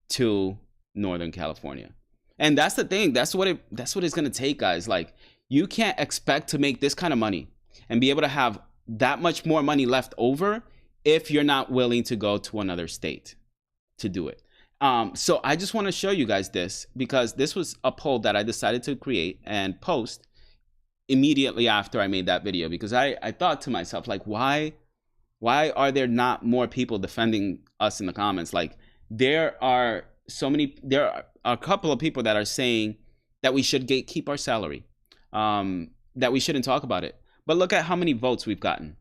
to Northern California. And that's the thing. That's what it's going to take, guys. Like, you can't expect to make this kind of money and be able to have that much more money left over if you're not willing to go to another state to do it. So I just want to show you guys this, because this was a poll that I decided to create and post immediately after I made that video, because I thought to myself, like, why are there not more people defending us in the comments? Like, there are a couple of people that are saying that we should gatekeep our salary, that we shouldn't talk about it. But look at how many votes we've gotten.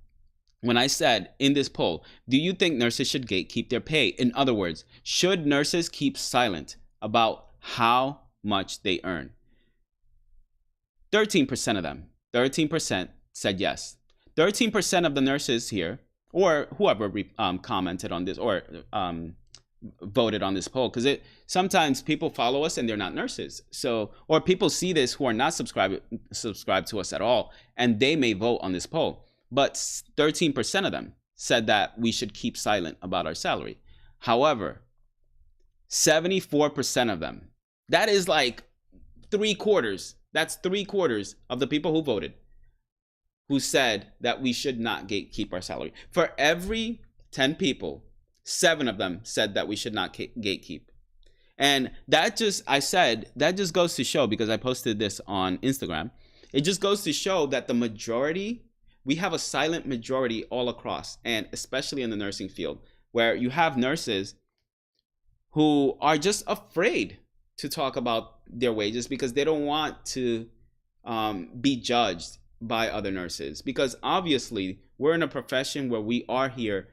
When I said in this poll, do you think nurses should gatekeep their pay? In other words, should nurses keep silent about how much they earn? 13% of them, 13% said yes. 13% of the nurses here, or whoever commented on this or voted on this poll, because sometimes people follow us and they're not nurses, so, or people see this who are not subscribed to us at all, and they may vote on this poll. But 13% of them said that we should keep silent about our salary. However, 74% of them, that is like 3/4, that's 3/4 of the people who voted, who said that we should not gatekeep our salary. For every 10 people, 7 of them said that we should not gatekeep. And that just goes to show, because I posted this on Instagram, it just goes to show that the majority, we have a silent majority all across, and especially in the nursing field, where you have nurses who are just afraid to talk about their wages because they don't want to be judged by other nurses. Because obviously we're in a profession where we are here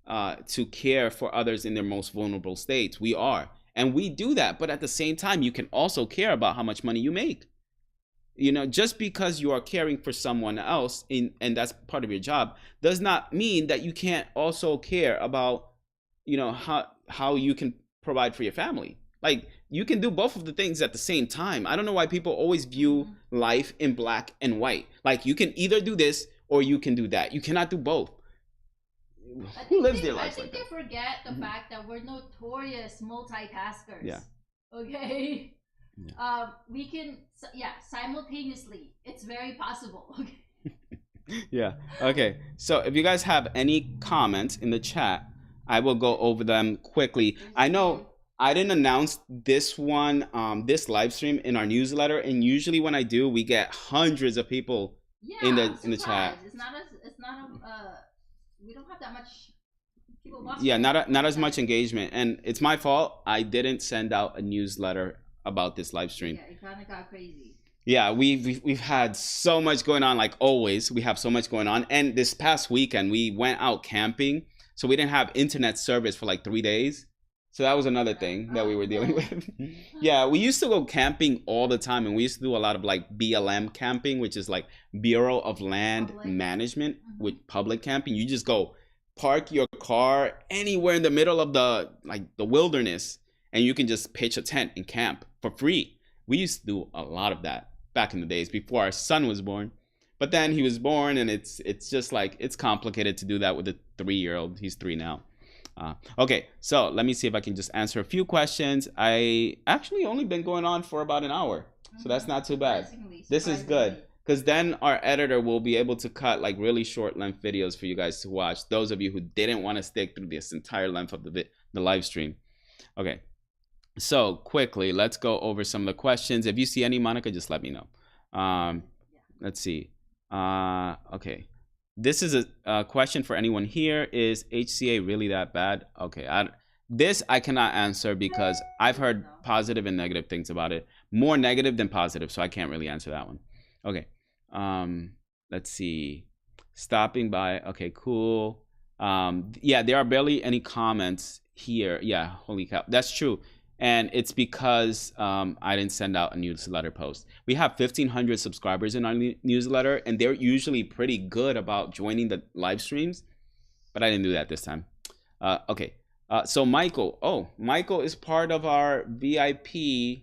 to care for others in their most vulnerable states. We are, and we do that. But at the same time, you can also care about how much money you make. You know, just because you are caring for someone else and that's part of your job, does not mean that you can't also care about, you know, how you can provide for your family. Like, you can do both of the things at the same time. I don't know why people always view life in black and white. Like, you can either do this or you can do that. You cannot do both. Who lives their life like that? I think they forget the fact that we're notorious multitaskers. Yeah. Okay. Yeah. We can, simultaneously. It's very possible. Okay. Yeah. Okay. So if you guys have any comments in the chat, I will go over them quickly. I know I didn't announce this one, this live stream in our newsletter, and usually when I do, we get hundreds of people in the chat. It's not we don't have that much people watching. Yeah, not as much engagement, and it's my fault. I didn't send out a newsletter about this live stream. Yeah, it kind of got crazy. Yeah, we've had so much going on. Like always, we have so much going on. And this past weekend, we went out camping, so we didn't have internet service for like 3 days. So that was another thing that we were dealing with. Yeah, we used to go camping all the time, and we used to do a lot of like BLM camping, which is like Bureau of Land Management, with public camping. You just go park your car anywhere in the middle of the wilderness, and you can just pitch a tent and camp for free. We used to do a lot of that back in the days before our son was born. But then he was born, and it's just like, it's complicated to do that with a 3-year-old. He's 3 now. Okay, so let me see if I can just answer a few questions. I actually only been going on for about an hour. So that's not too bad. Surprisingly, This is good. surprisingly. Because then our editor will be able to cut like really short length videos for you guys to watch. Those of you who didn't want to stick through this entire length of the live stream. Okay. So quickly, let's go over some of the questions. If you see any, Monica, just let me know. Let's see. Okay. This is a question for anyone here. Is HCA really that bad? Okay. This I cannot answer because I've heard positive and negative things about it. More negative than positive, so I can't really answer that one. Okay. Let's see. Stopping by. Okay, cool. Yeah, there are barely any comments here. Yeah, holy cow. That's true. And it's because I didn't send out a newsletter post. We have 1,500 subscribers in our newsletter, and they're usually pretty good about joining the live streams, but I didn't do that this time. Okay. So Michael is part of our VIP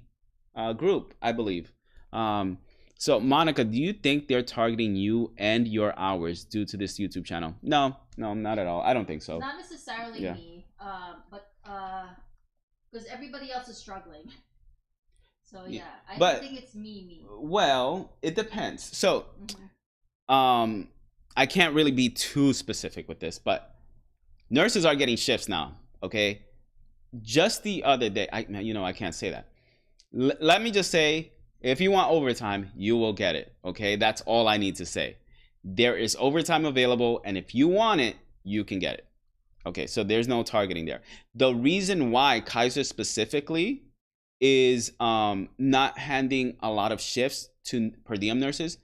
group, I believe. So Monica, do you think they're targeting you and your hours due to this YouTube channel? No, not at all. I don't think so. Not necessarily me, but because everybody else is struggling. So yeah, I don't think it's me. Well, it depends. So, I can't really be too specific with this, but nurses are getting shifts now. Okay, just the other day, I can't say that. Let me just say, if you want overtime, you will get it. Okay, that's all I need to say. There is overtime available, and if you want it, you can get it. Okay, so there's no targeting there. The reason why Kaiser specifically is not handing a lot of shifts to per diem nurses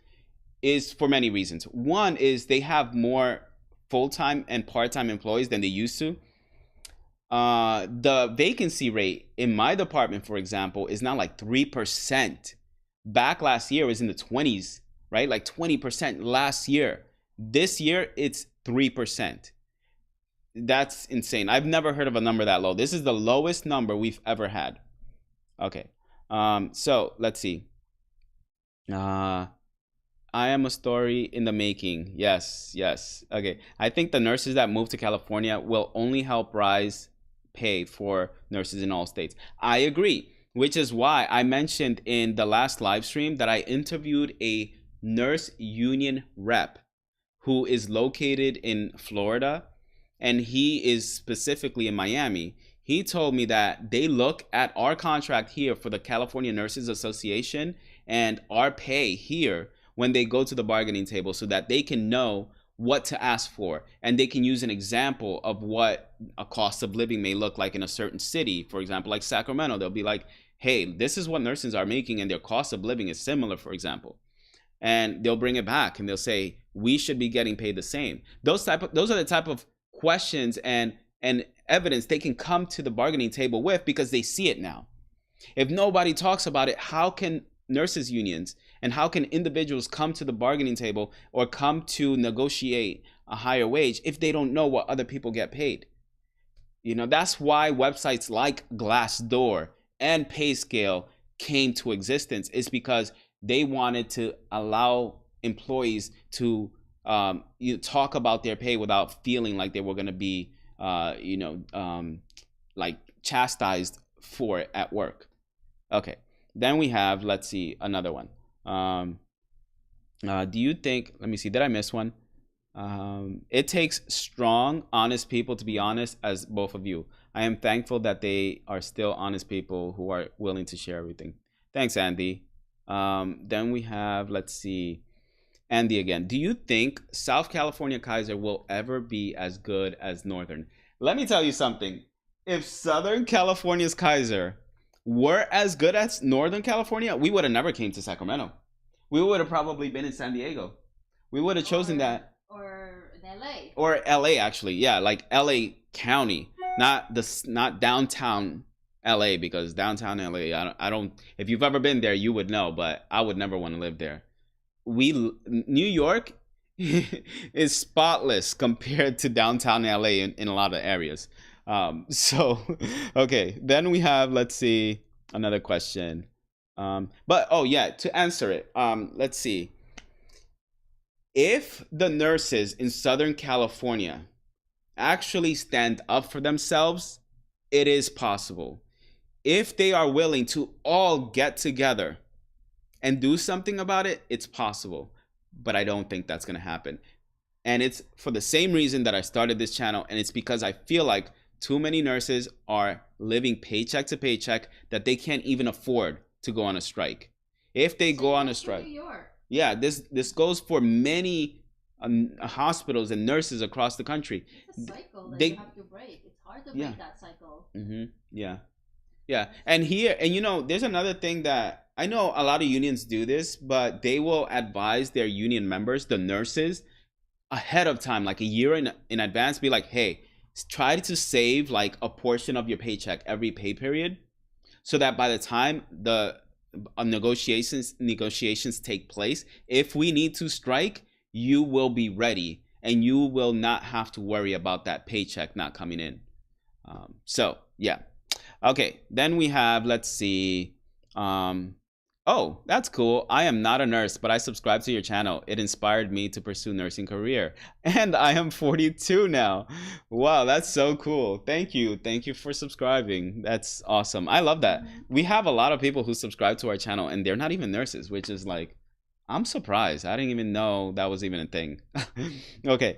is for many reasons. One is they have more full-time and part-time employees than they used to. The vacancy rate in my department, for example, is now like 3%. Back last year was in the 20s, right? Like 20% last year. This year, it's 3%. That's insane. I've never heard of a number that low. This is the lowest number we've ever had. Okay. So let's see. I am a story in the making. Yes. Okay. I think the nurses that move to California will only help rise pay for nurses in all states. I agree, which is why I mentioned in the last live stream that I interviewed a nurse union rep who is located in Florida, and he is specifically in Miami. He told me that they look at our contract here for the California Nurses Association and our pay here when they go to the bargaining table so that they can know what to ask for, and they can use an example of what a cost of living may look like in a certain city. For example, like Sacramento, they'll be like, hey, this is what nurses are making and their cost of living is similar, for example. And they'll bring it back and they'll say, we should be getting paid the same. Those are the type of questions and evidence they can come to the bargaining table with because they see it now. If nobody talks about it, how can nurses unions and how can individuals come to the bargaining table or come to negotiate a higher wage if they don't know what other people get paid? That's why websites like Glassdoor and PayScale came to existence, is because they wanted to allow employees to talk about their pay without feeling like they were going to be like chastised for it at work. Okay, then we have, let's see, another one. Do you think, let me see, did I miss one? It takes strong, honest people to be honest, as both of you. I am thankful that they are still honest people who are willing to share everything. Thanks, Andy. Then we have, let's see, Andy again. Do you think South California Kaiser will ever be as good as Northern? Let me tell you something. If Southern California's Kaiser were as good as Northern California, we would have never came to Sacramento. We would have probably been in San Diego. We would have chosen that. Or in LA. Or LA, actually. Yeah, like LA County, not downtown LA, because downtown LA, I don't, if you've ever been there, you would know, but I would never want to live there. New York is spotless compared to downtown LA in a lot of areas. So, okay, then we have, let's see, another question. To answer it, let's see. If the nurses in Southern California actually stand up for themselves, it is possible. If they are willing to all get together and do something about it, it's possible. But I don't think that's going to happen. And it's for the same reason that I started this channel. And it's because I feel like too many nurses are living paycheck to paycheck that they can't even afford to go on a strike. If they go on a strike. New York. Yeah, this goes for many hospitals and nurses across the country. It's a cycle that you have to break. It's hard to break that cycle. Yeah. Yeah. And here, and you know, there's another thing that I know a lot of unions do this, but they will advise their union members, the nurses, ahead of time, like a year in advance, be like, hey, try to save like a portion of your paycheck every pay period, so that by the time the negotiations take place, if we need to strike, you will be ready and you will not have to worry about that paycheck not coming in. So yeah. Okay, then we have, let's see, oh, that's cool. I am not a nurse, but I subscribe to your channel. It inspired me to pursue nursing career. And I am 42 now. Wow, that's so cool. Thank you. Thank you for subscribing. That's awesome. I love that. We have a lot of people who subscribe to our channel and they're not even nurses, which is like, I'm surprised. I didn't even know that was even a thing. Okay.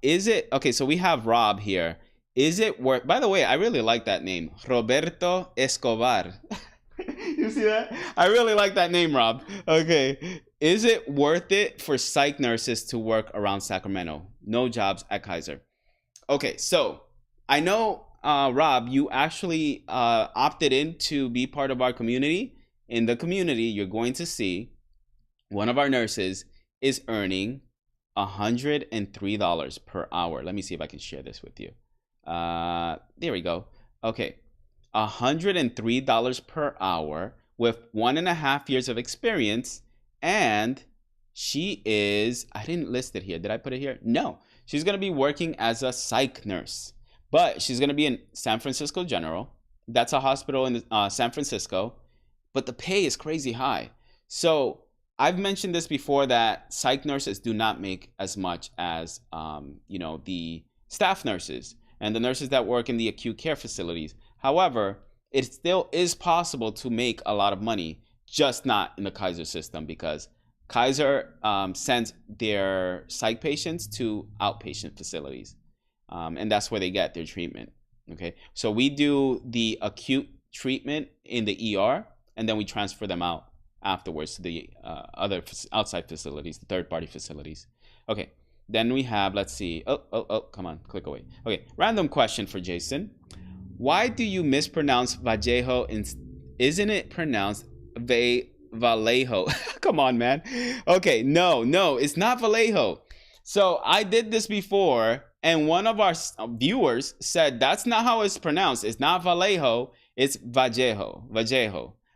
Is it, okay, so we have Rob here. Is it worth, by the way, I really like that name. Roberto Escobar. You see that? I really like that name, Rob. Okay. Is it worth it for psych nurses to work around Sacramento? No jobs at Kaiser. Okay, so I know, Rob, you actually opted in to be part of our community. In the community, you're going to see one of our nurses is earning $103 per hour. Let me see if I can share this with you. There we go. Okay. $103 per hour with 1.5 years of experience. And she is, I didn't list it here. Did I put it here? No. She's going to be working as a psych nurse, but she's going to be in San Francisco General. That's a hospital in San Francisco, but the pay is crazy high. So I've mentioned this before, that psych nurses do not make as much as, you know, the staff nurses and the nurses that work in the acute care facilities. However, it still is possible to make a lot of money, just not in the Kaiser system, because Kaiser sends their psych patients to outpatient facilities, and that's where they get their treatment. Okay, so we do the acute treatment in the ER, and then we transfer them out afterwards to the other outside facilities, the third-party facilities. Okay, then we have, let's see. Oh, come on, click away. Okay, random question for Jason. Why do you mispronounce Vallejo? Isn't it pronounced Vallejo? Come on, man. Okay, no, it's not Vallejo. So I did this before, and one of our viewers said that's not how it's pronounced. It's not Vallejo, it's Vallejo.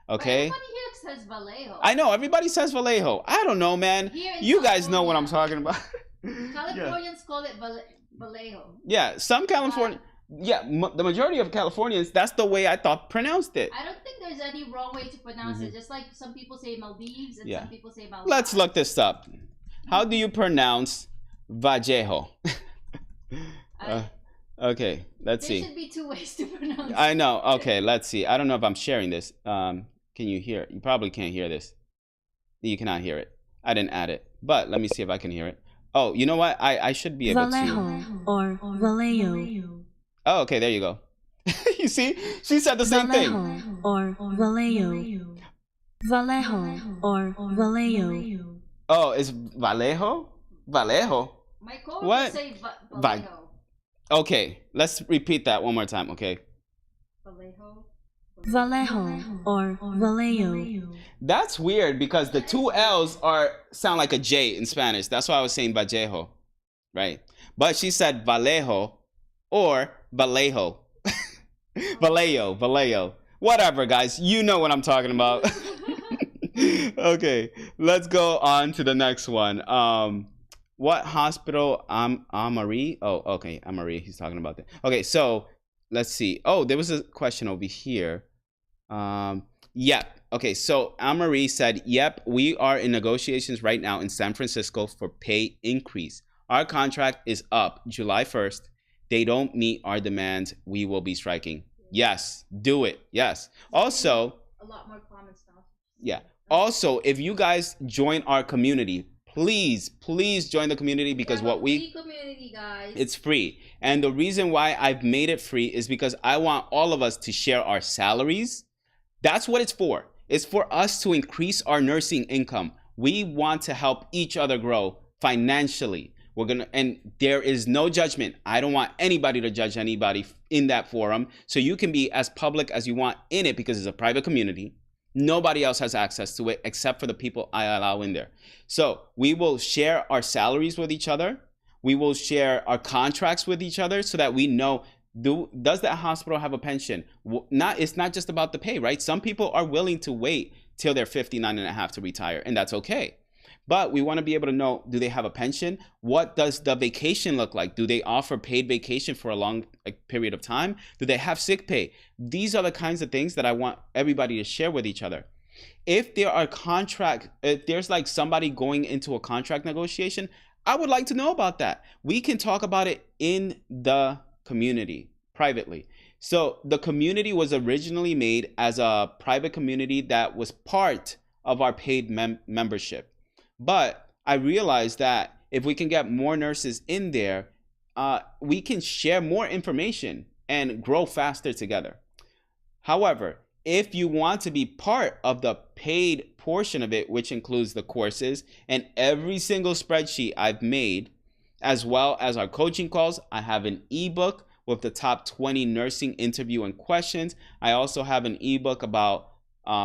Okay? Everybody here says Vallejo. I know, everybody says Vallejo. I don't know, man. You guys know what I'm talking about. Californians call it Vallejo. Yeah, some California. Yeah, the majority of Californians, that's the way I thought pronounced it. I don't think there's any wrong way to pronounce it. Just like some people say Maldives and some people say Maldives. Let's look this up. How do you pronounce Vallejo? Okay, let's see. There should be 2 ways to pronounce it. I know. Okay, let's see. I don't know if I'm sharing this. Can you hear it? You probably can't hear this. You cannot hear it. I didn't add it. But let me see if I can hear it. Oh, you know what? I should be able Vallejo or Vallejo. Oh, okay, there you go. You see? She said the same thing. Or Vallejo. Vallejo or Vallejo. Oh, it's Vallejo? Vallejo? My co-workers say Vallejo. Okay, let's repeat that one more time, okay? Vallejo. Vallejo or Vallejo. That's weird because the 2 L's sound like a J in Spanish. That's why I was saying Vallejo, right? But she said Vallejo or Vallejo. Vallejo. Whatever, guys. You know what I'm talking about. Okay, let's go on to the next one. What hospital? Amari? Oh, okay, Amari. He's talking about that. Okay, so let's see. Oh, there was a question over here. Yep. Okay, so Amari said, yep, we are in negotiations right now in San Francisco for pay increase. Our contract is up July 1st. They don't meet our demands. We will be striking. Yes, do it. Yes. Also, a lot more common stuff. yeah. Also, if you guys join our community, please join the community, because what we community, guys, it's free. And the reason why I've made it free is because I want all of us to share our salaries. That's what it's for. It's for us to increase our nursing income. We want to help each other grow financially. And there is no judgment. I don't want anybody to judge anybody in that forum. So you can be as public as you want in it, because it's a private community. Nobody else has access to it except for the people I allow in there. So we will share our salaries with each other. We will share our contracts with each other, so that we know, does that hospital have a pension? It's not just about the pay, right? Some people are willing to wait till they're 59 and a half to retire, and that's okay. But we want to be able to know, do they have a pension? What does the vacation look like? Do they offer paid vacation for a long period of time? Do they have sick pay? These are the kinds of things that I want everybody to share with each other. If there's like somebody going into a contract negotiation, I would like to know about that. We can talk about it in the community privately. So the community was originally made as a private community that was part of our paid membership. But I realized that if we can get more nurses in there, we can share more information and grow faster together. However, if you want to be part of the paid portion of it, which includes the courses and every single spreadsheet I've made, as well as our coaching calls, I have an ebook with the top 20 nursing interview and questions. I also have an ebook about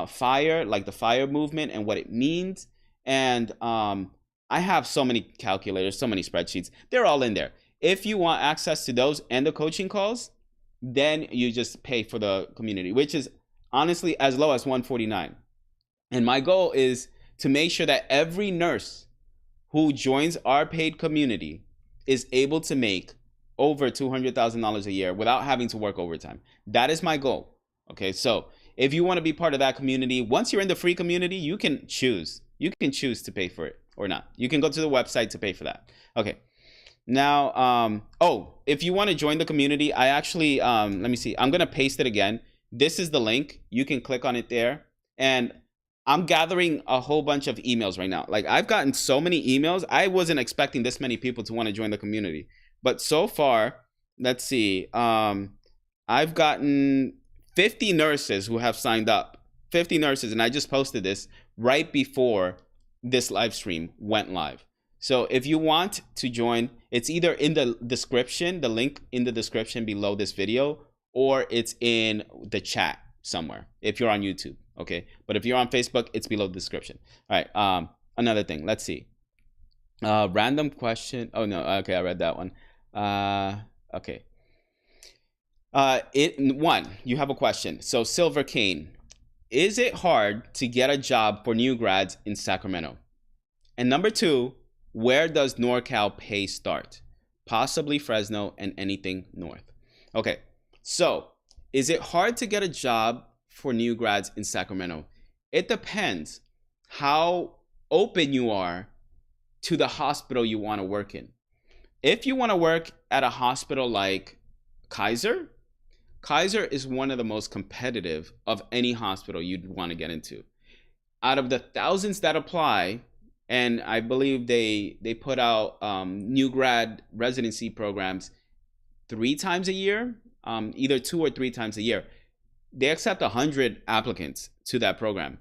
FIRE, like the FIRE movement and what it means. And I have so many calculators, so many spreadsheets. They're all in there. If you want access to those and the coaching calls, then you just pay for the community, which is honestly as low as $149. And my goal is to make sure that every nurse who joins our paid community is able to make over $200,000 a year without having to work overtime. That is my goal. Okay, so if you want to be part of that community, once you're in the free community, you can choose. You can choose to pay for it or not. You can go to the website to pay for that. Okay. Now, if you want to join the community, I actually, let me see. I'm going to paste it again. This is the link. You can click on it there. And I'm gathering a whole bunch of emails right now. Like, I've gotten so many emails. I wasn't expecting this many people to want to join the community. But so far, let's see. I've gotten 50 nurses who have signed up. 50 nurses. And I just posted this right before this live stream went live. So if you want to join, it's either in the description, the link in the description below this video, or it's in the chat somewhere if you're on YouTube. Okay, but if you're on Facebook, it's below the description. All right. Another thing. Let's see. Random question. Oh no. Okay, I read that one. Okay. You have a question. So Silver Cane, is it hard to get a job for new grads in Sacramento? And number 2, where does NorCal pay start? Possibly Fresno and anything north. Okay. So is it hard to get a job for new grads in Sacramento? It depends how open you are to the hospital you want to work in. If you want to work at a hospital like Kaiser is one of the most competitive of any hospital you'd want to get into. Out of the thousands that apply, and I believe they put out new grad residency programs 3 times a year, either 2 or 3 times a year. They accept 100 applicants to that program.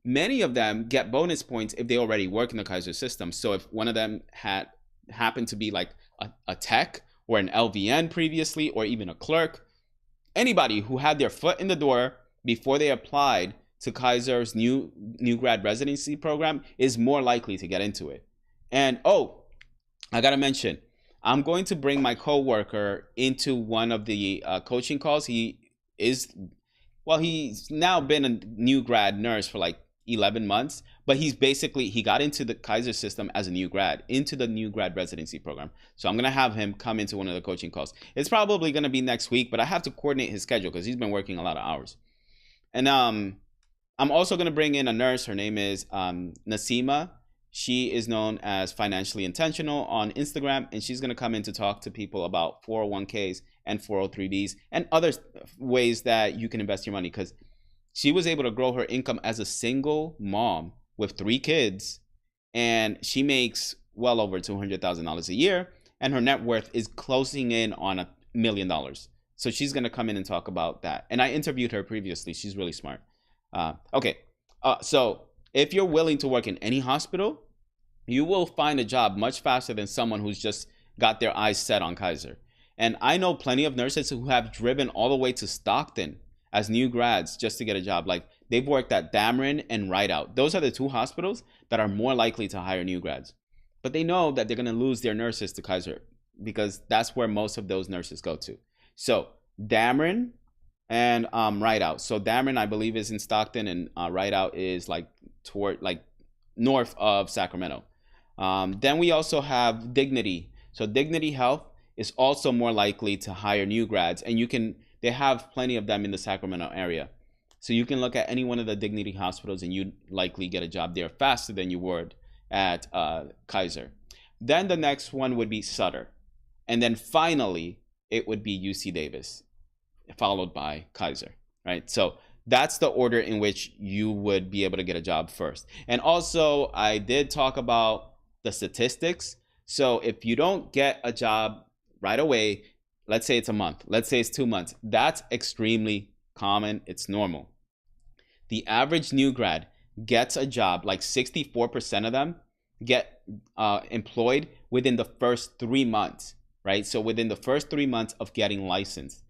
Many of them get bonus points if they already work in the Kaiser system. So if one of them happened to be like a tech or an LVN previously, or even a clerk, anybody who had their foot in the door before they applied to Kaiser's new grad residency program is more likely to get into it. And I gotta mention, I'm going to bring my coworker into one of the coaching calls. He's now been a new grad nurse for like 11 months, but he got into the Kaiser system as a new grad, into the new grad residency program. So I'm going to have him come into one of the coaching calls. It's probably going to be next week, but I have to coordinate his schedule because he's been working a lot of hours. And I'm also going to bring in a nurse. Her name is Nasima. She is known as Financially Intentional on Instagram, and she's going to come in to talk to people about 401ks and 403bs and other ways that you can invest your money, because She was able to grow her income as a single mom with 3 kids, and she makes well over $200,000 a year, and her net worth is closing in on $1 million. So she's going to come in and talk about that. And I interviewed her previously. She's really smart. So if you're willing to work in any hospital, you will find a job much faster than someone who's just got their eyes set on Kaiser. And I know plenty of nurses who have driven all the way to Stockton as new grads just to get a job. Like, they've worked at Dameron and Rideout. Those are the 2 hospitals that are more likely to hire new grads. But they know that they're going to lose their nurses to Kaiser because that's where most of those nurses go to. So Dameron and Rideout. So Dameron, I believe, is in Stockton, and Rideout is like toward, like, north of Sacramento. Then we also have Dignity. So Dignity Health is also more likely to hire new grads, and they have plenty of them in the Sacramento area. So you can look at any one of the Dignity hospitals and you'd likely get a job there faster than you would at Kaiser. Then the next one would be Sutter. And then finally, it would be UC Davis, followed by Kaiser, right? So that's the order in which you would be able to get a job first. And also, I did talk about the statistics. So if you don't get a job right away, let's say it's a month, let's say it's 2 months, that's extremely common. It's normal. The average new grad gets a job, like 64% of them get employed within the first 3 months, right? So within the first 3 months of getting licensed.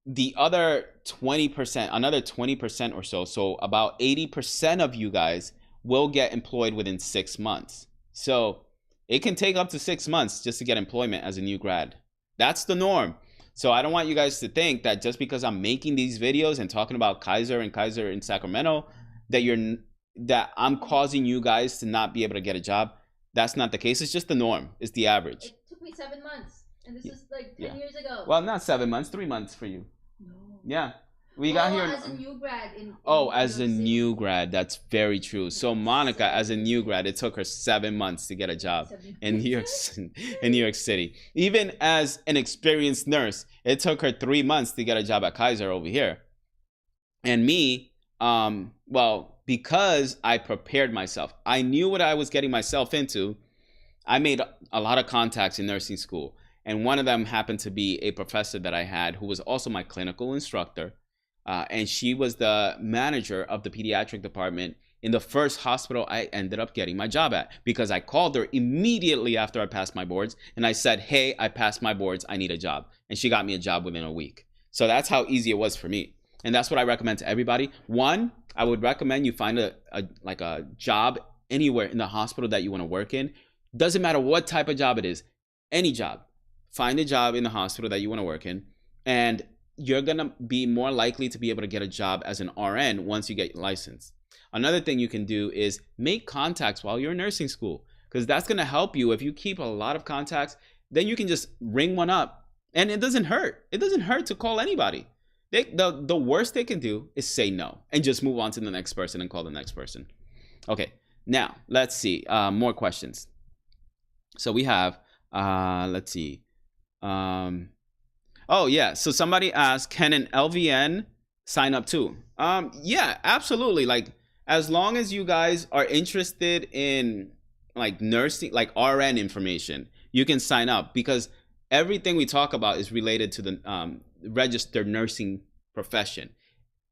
The other 20%, another 20% or so about 80% of you guys will get employed within 6 months. So it can take up to 6 months just to get employment as a new grad. That's the norm. So I don't want you guys to think that just because I'm making these videos and talking about Kaiser and Kaiser in Sacramento, that I'm causing you guys to not be able to get a job. That's not the case. It's just the norm. It's the average. It took me 7 months, and this is like 10 years ago. Well, not 7 months, 3 months for you. No. Yeah. We got here as a new grad in as a new grad. That's very true. So Monica, as a new grad, it took her 7 months to get a job in New York City. Even as an experienced nurse, it took her 3 months to get a job at Kaiser over here. And me, because I prepared myself, I knew what I was getting myself into. I made a lot of contacts in nursing school. And one of them happened to be a professor that I had who was also my clinical instructor. And she was the manager of the pediatric department in the first hospital I ended up getting my job at, because I called her immediately after I passed my boards and I said, hey, I passed my boards, I need a job. And she got me a job within a week. So that's how easy it was for me. And that's what I recommend to everybody. One, I would recommend you find a job anywhere in the hospital that you want to work in. Doesn't matter what type of job it is, any job. Find a job in the hospital that you want to work in, and you're going to be more likely to be able to get a job as an RN once you get your license. Another thing you can do is make contacts while you're in nursing school, because that's going to help you. If you keep a lot of contacts, then you can just ring one up, and it doesn't hurt. It doesn't hurt to call anybody. The worst they can do is say no and just move on to the next person and call the next person. Okay, now let's see more questions. So we have, let's see. Oh yeah, so somebody asked, can an LVN sign up too? Yeah, absolutely. Like, as long as you guys are interested in like nursing, like RN information, you can sign up, because everything we talk about is related to the registered nursing profession.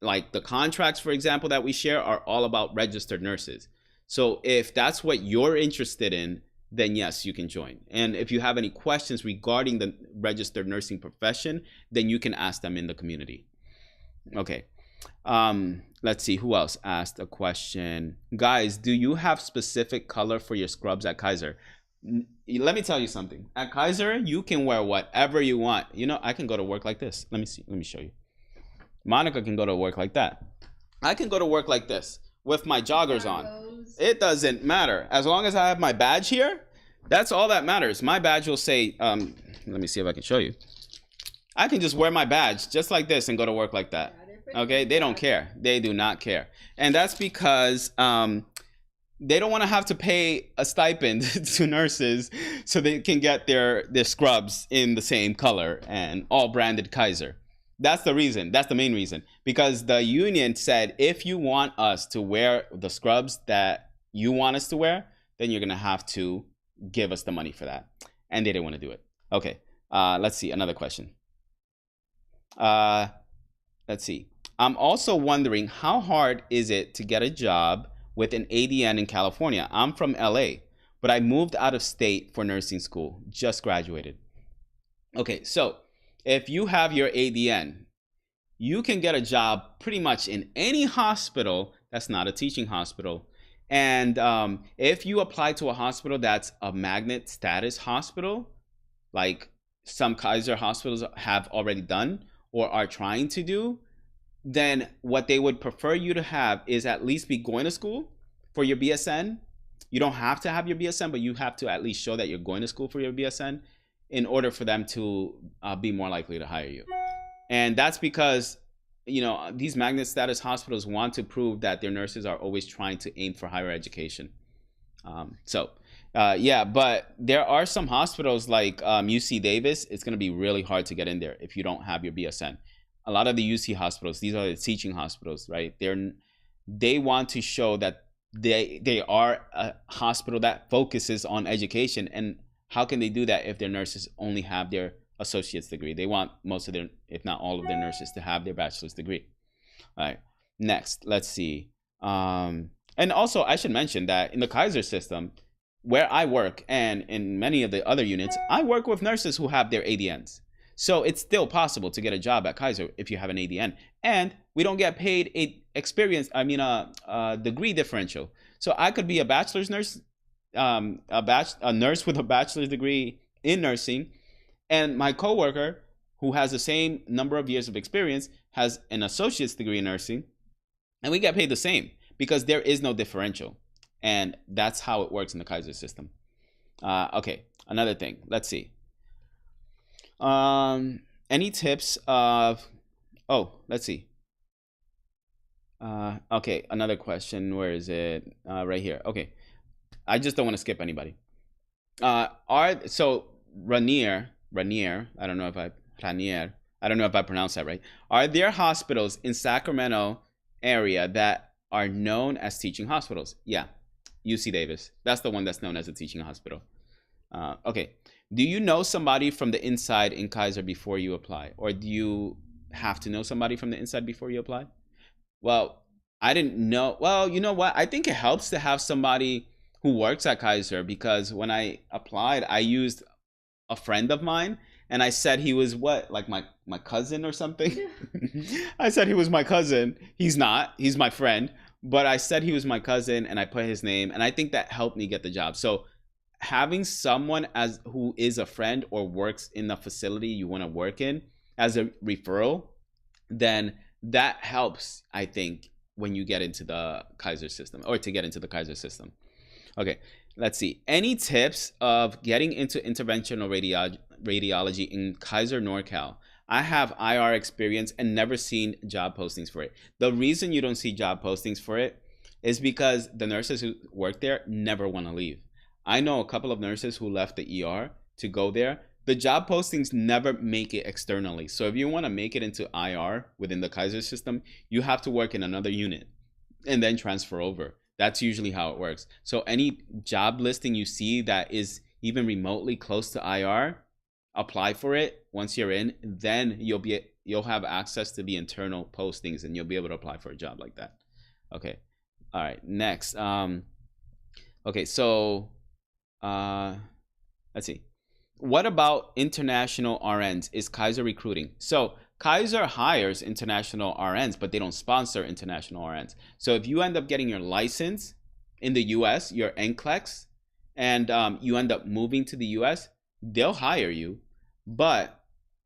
Like the contracts, for example, that we share are all about registered nurses. So if that's what you're interested in, then yes, you can join. And if you have any questions regarding the registered nursing profession, then you can ask them in the community. Okay. Let's see who else asked a question. Guys, do you have specific color for your scrubs at Kaiser? Let me tell you something. At Kaiser, you can wear whatever you want. You know, I can go to work like this. Let me see. Let me show you. Monica can go to work like that. I can go to work like this with my joggers on. It doesn't matter. As long as I have my badge here, that's all that matters. My badge will say, let me see if I can show you. I can just wear my badge just like this and go to work like that. Okay, they don't care. They do not care. And that's because they don't want to have to pay a stipend to nurses so they can get their scrubs in the same color and all branded Kaiser. That's the reason. That's the main reason. Because the union said, if you want us to wear the scrubs that you want us to wear, then you're going to have to give us the money for that. And they didn't want to do it. Okay. Let's see. Another question. Let's see. I'm also wondering, how hard is it to get a job with an ADN in California? I'm from LA, but I moved out of state for nursing school. Just graduated. Okay, so if you have your ADN, you can get a job pretty much in any hospital that's not a teaching hospital. And if you apply to a hospital that's a magnet status hospital, like some Kaiser hospitals have already done or are trying to do, then what they would prefer you to have is at least be going to school for your BSN. You don't have to have your BSN, but you have to at least show that you're going to school for your BSN in order for them to be more likely to hire you. And that's because, you know, these magnet status hospitals want to prove that their nurses are always trying to aim for higher education. Yeah, but there are some hospitals like UC Davis. It's going to be really hard to get in there if you don't have your BSN. A lot of the UC hospitals, these are the teaching hospitals, right? They want to show that they are a hospital that focuses on education. And how can they do that if their nurses only have their associate's degree? They want most of their, if not all of their nurses, to have their bachelor's degree. All right, next, let's see. And also, I should mention that in the Kaiser system, where I work and in many of the other units, I work with nurses who have their ADNs. So it's still possible to get a job at Kaiser if you have an ADN. And we don't get paid a degree differential. So I could be a bachelor's nurse, a nurse with a bachelor's degree in nursing, and my coworker who has the same number of years of experience has an associate's degree in nursing, and we get paid the same because there is no differential. And that's how it works in the Kaiser system. Okay, another thing. Let's see. Any tips of... Oh, let's see. Okay, another question. Where is it? Right here. Okay. I just don't want to skip anybody. Ranier, I don't know if I pronounced that right. Are there hospitals in Sacramento area that are known as teaching hospitals? Yeah. UC Davis. That's the one that's known as a teaching hospital. Okay. Do you know somebody from the inside in Kaiser before you apply? Or do you have to know somebody from the inside before you apply? Well, I didn't know. Well, you know what? I think it helps to have somebody who works at Kaiser, because when I applied, I used a friend of mine, and I said he was like my cousin or something. I said he was my cousin. He's not. He's my friend. But I said he was my cousin, and I put his name, and I think that helped me get the job. So having someone who is a friend or works in the facility you want to work in as a referral, then that helps, I think, when you get into the Kaiser system, or to get into the Kaiser system. Okay, let's see. Any tips of getting into interventional radiology in Kaiser NorCal? I have IR experience and never seen job postings for it. The reason you don't see job postings for it is because the nurses who work there never want to leave. I know a couple of nurses who left the ER to go there. The job postings never make it externally. So if you want to make it into IR within the Kaiser system, you have to work in another unit and then transfer over. That's usually how it works. So any job listing you see that is even remotely close to IR, apply for it. Once you're in, then you'll have access to the internal postings, and you'll be able to apply for a job like that. Okay. All right. Next. Okay. So, let's see. What about international RNs? Is Kaiser recruiting? So Kaiser hires international RNs, but they don't sponsor international RNs. So if you end up getting your license in the US, your NCLEX, and you end up moving to the US, they'll hire you, but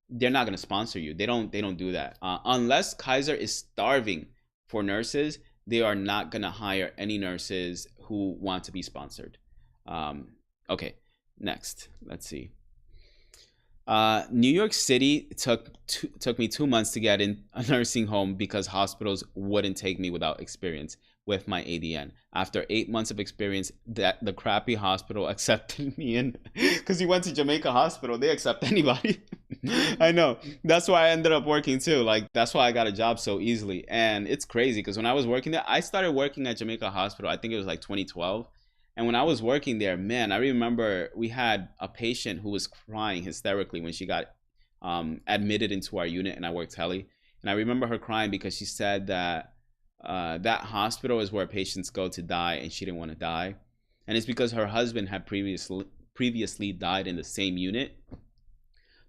they're not going to sponsor you. They don't do that. Unless Kaiser is starving for nurses, they are not going to hire any nurses who want to be sponsored. Okay, next. Let's see. New York City took me 2 months to get in a nursing home because hospitals wouldn't take me without experience with my ADN. After 8 months of experience, that the crappy hospital accepted me in because you went to Jamaica Hospital. They accept anybody. I know. That's why I ended up working too. Like that's why I got a job so easily. And it's crazy because when I was working there, I started working at Jamaica Hospital. I think it was like 2012. And when I was working there, man, I remember we had a patient who was crying hysterically when she got admitted into our unit, and I worked heli. And I remember her crying because she said that that hospital is where patients go to die, and she didn't want to die. And it's because her husband had previously died in the same unit.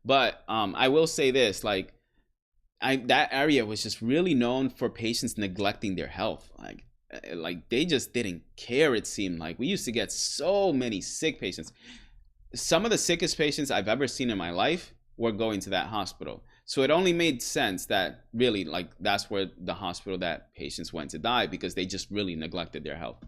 But I will say this, like, that area was just really known for patients neglecting their health. Like they just didn't care. It seemed like we used to get so many sick patients. Some of the sickest patients I've ever seen in my life were going to that hospital. So it only made sense that really, like, that's where the hospital that patients went to die, because they just really neglected their health.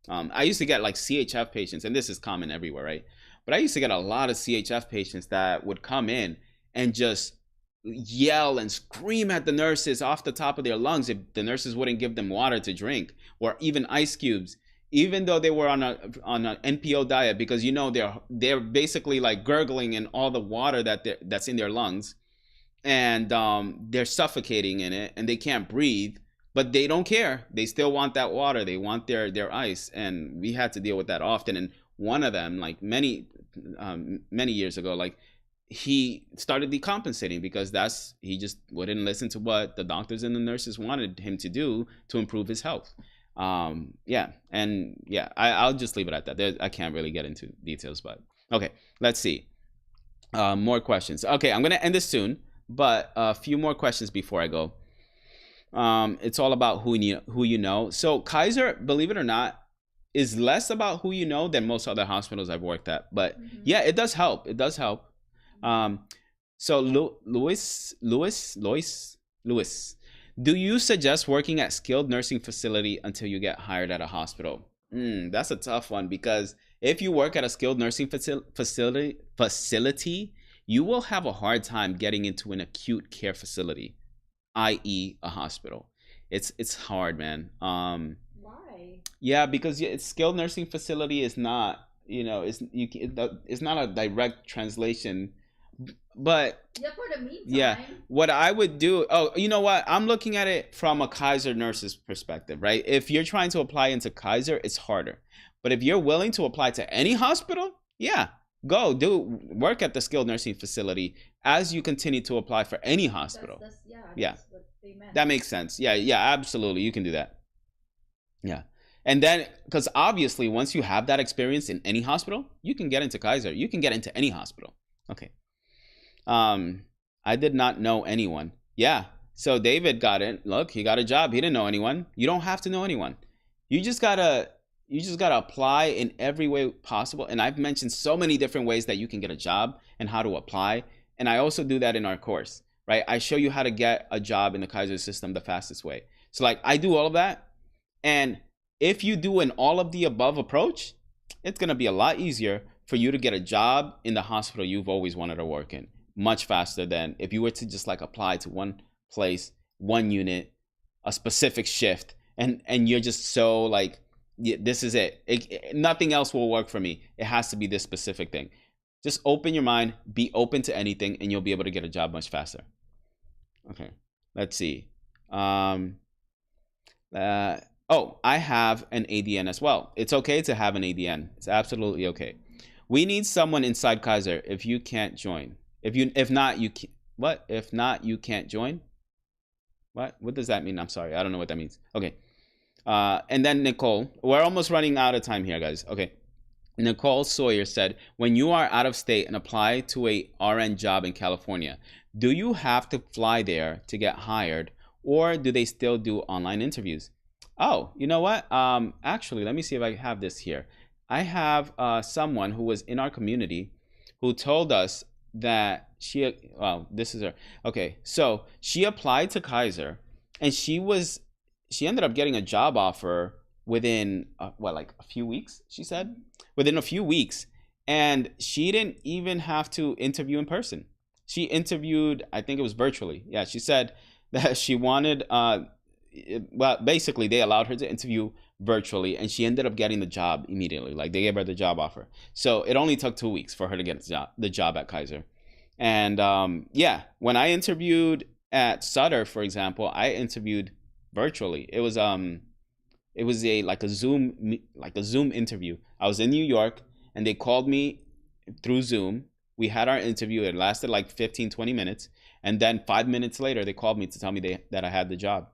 I used to get like CHF patients, and this is common everywhere, right? But I used to get a lot of CHF patients that would come in and just yell and scream at the nurses off the top of their lungs if the nurses wouldn't give them water to drink, or even ice cubes, even though they were on an NPO diet, because they're basically like gurgling in all the water that's in their lungs, and they're suffocating in it and they can't breathe, but they don't care. They still want that water. They want their ice, and we had to deal with that often. And one of them, like many years ago, like, he started decompensating because he just wouldn't listen to what the doctors and the nurses wanted him to do to improve his health. I'll just leave it at that. I can't really get into details, but okay, let's see. More questions. Okay, I'm gonna end this soon, but a few more questions before I go. It's all about who you know. So Kaiser, believe it or not, is less about who you know than most other hospitals I've worked at. But yeah, it does help. It does help. So Louis, do you suggest working at skilled nursing facility until you get hired at a hospital? That's a tough one, because if you work at a skilled nursing facility, you will have a hard time getting into an acute care facility, i.e. a hospital. It's hard, man. Why? Yeah, because it's skilled nursing facility is not, it's not a direct translation. But yeah, for the meantime, yeah, what I would do, you know what? I'm looking at it from a Kaiser nurse's perspective, right? If you're trying to apply into Kaiser, it's harder. But if you're willing to apply to any hospital, yeah, go work at the skilled nursing facility as you continue to apply for any hospital. That's what they meant. That makes sense. Yeah, absolutely. You can do that. Yeah. And then, because obviously, once you have that experience in any hospital, you can get into Kaiser. You can get into any hospital. Okay. I did not know anyone. Yeah. So David got it. Look, he got a job. He didn't know anyone. You don't have to know anyone. You just gotta apply in every way possible. And I've mentioned so many different ways that you can get a job and how to apply. And I also do that in our course, right? I show you how to get a job in the Kaiser system the fastest way. So like, I do all of that. And if you do an all of the above approach, it's going to be a lot easier for you to get a job in the hospital you've always wanted to work in. Much faster than if you were to just like apply to one place, one unit, a specific shift, and you're just so like, yeah, this is it. Nothing else will work for me. It has to be this specific thing. Just open your mind, be open to anything, and you'll be able to get a job much faster. Okay, let's see. I have an ADN as well. It's okay to have an ADN. It's absolutely okay. We need someone inside Kaiser. If you can't join. If not, you can't join? What does that mean? I'm sorry. I don't know what that means. Okay. And then Nicole, we're almost running out of time here, guys. Okay. Nicole Sawyer said, when you are out of state and apply to a RN job in California, do you have to fly there to get hired, or do they still do online interviews? Oh, you know what? Actually, let me see if I have this here. I have someone who was in our community who told us that this is her. Okay, so she applied to Kaiser, and she ended up getting a job offer within like a few weeks. She said within a few weeks, And she didn't even have to interview in person. She interviewed, I think it was virtually. Yeah, she said that she wanted, well, basically they allowed her to interview virtually, and she ended up getting the job immediately. Like they gave her the job offer. So it only took 2 weeks for her to get the job at Kaiser. And yeah, when I interviewed at Sutter, for example, I interviewed virtually. It was a like a Zoom interview. I was in New York and they called me through Zoom. We had our interview. It lasted like 15-20 minutes, and then 5 minutes later they called me to tell me that I had the job.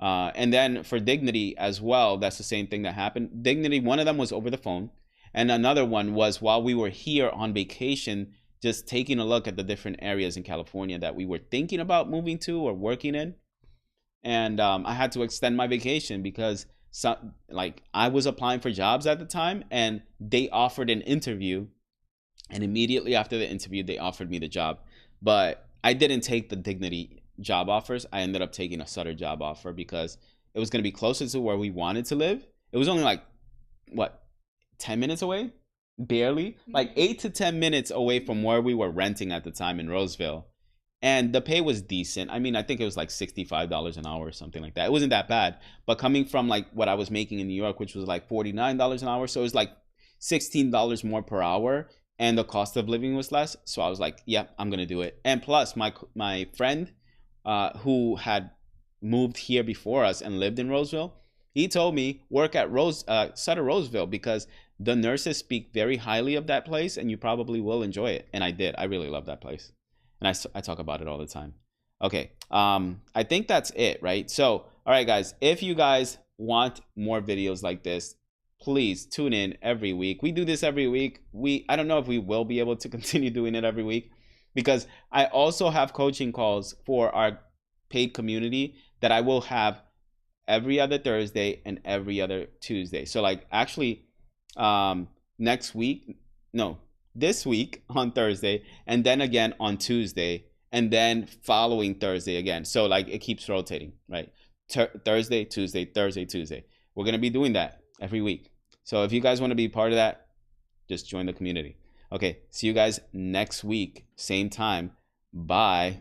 And then for Dignity as well, that's the same thing that happened. Dignity, one of them was over the phone, and another one was while we were here on vacation, just taking a look at the different areas in California that we were thinking about moving to or working in. And I had to extend my vacation because like I was applying for jobs at the time, and they offered an interview, and immediately after the interview they offered me the job. But I didn't take the Dignity job offers. I ended up taking a Sutter job offer because it was going to be closer to where we wanted to live. It was only like what, 10 minutes away, barely, like 8 to 10 minutes away from where we were renting at the time in Roseville. And the pay was decent. I mean, I think it was like $65 an hour or something like that. It wasn't that bad. But coming from like what I was making in New York, which was like $49 an hour, so it was like $16 more per hour, and the cost of living was less. So I was like, yeah, I'm gonna do it. And plus, my friend who had moved here before us and lived in Roseville, he told me work at Sutter Roseville because the nurses speak very highly of that place, and you probably will enjoy it. And I did. I really love that place, and I talk about it all the time. Okay, I think that's it, right? So, all right, guys, if you guys want more videos like this, please tune in every week. We do this every week. I don't know if we will be able to continue doing it every week, because I also have coaching calls for our paid community that I will have every other Thursday and every other Tuesday. So like actually next week, no, this week on Thursday, and then again on Tuesday, and then following Thursday again. So like it keeps rotating, right? Thursday, Tuesday, Thursday, Tuesday. We're going to be doing that every week. So if you guys want to be part of that, just join the community. Okay, see you guys next week, same time. Bye.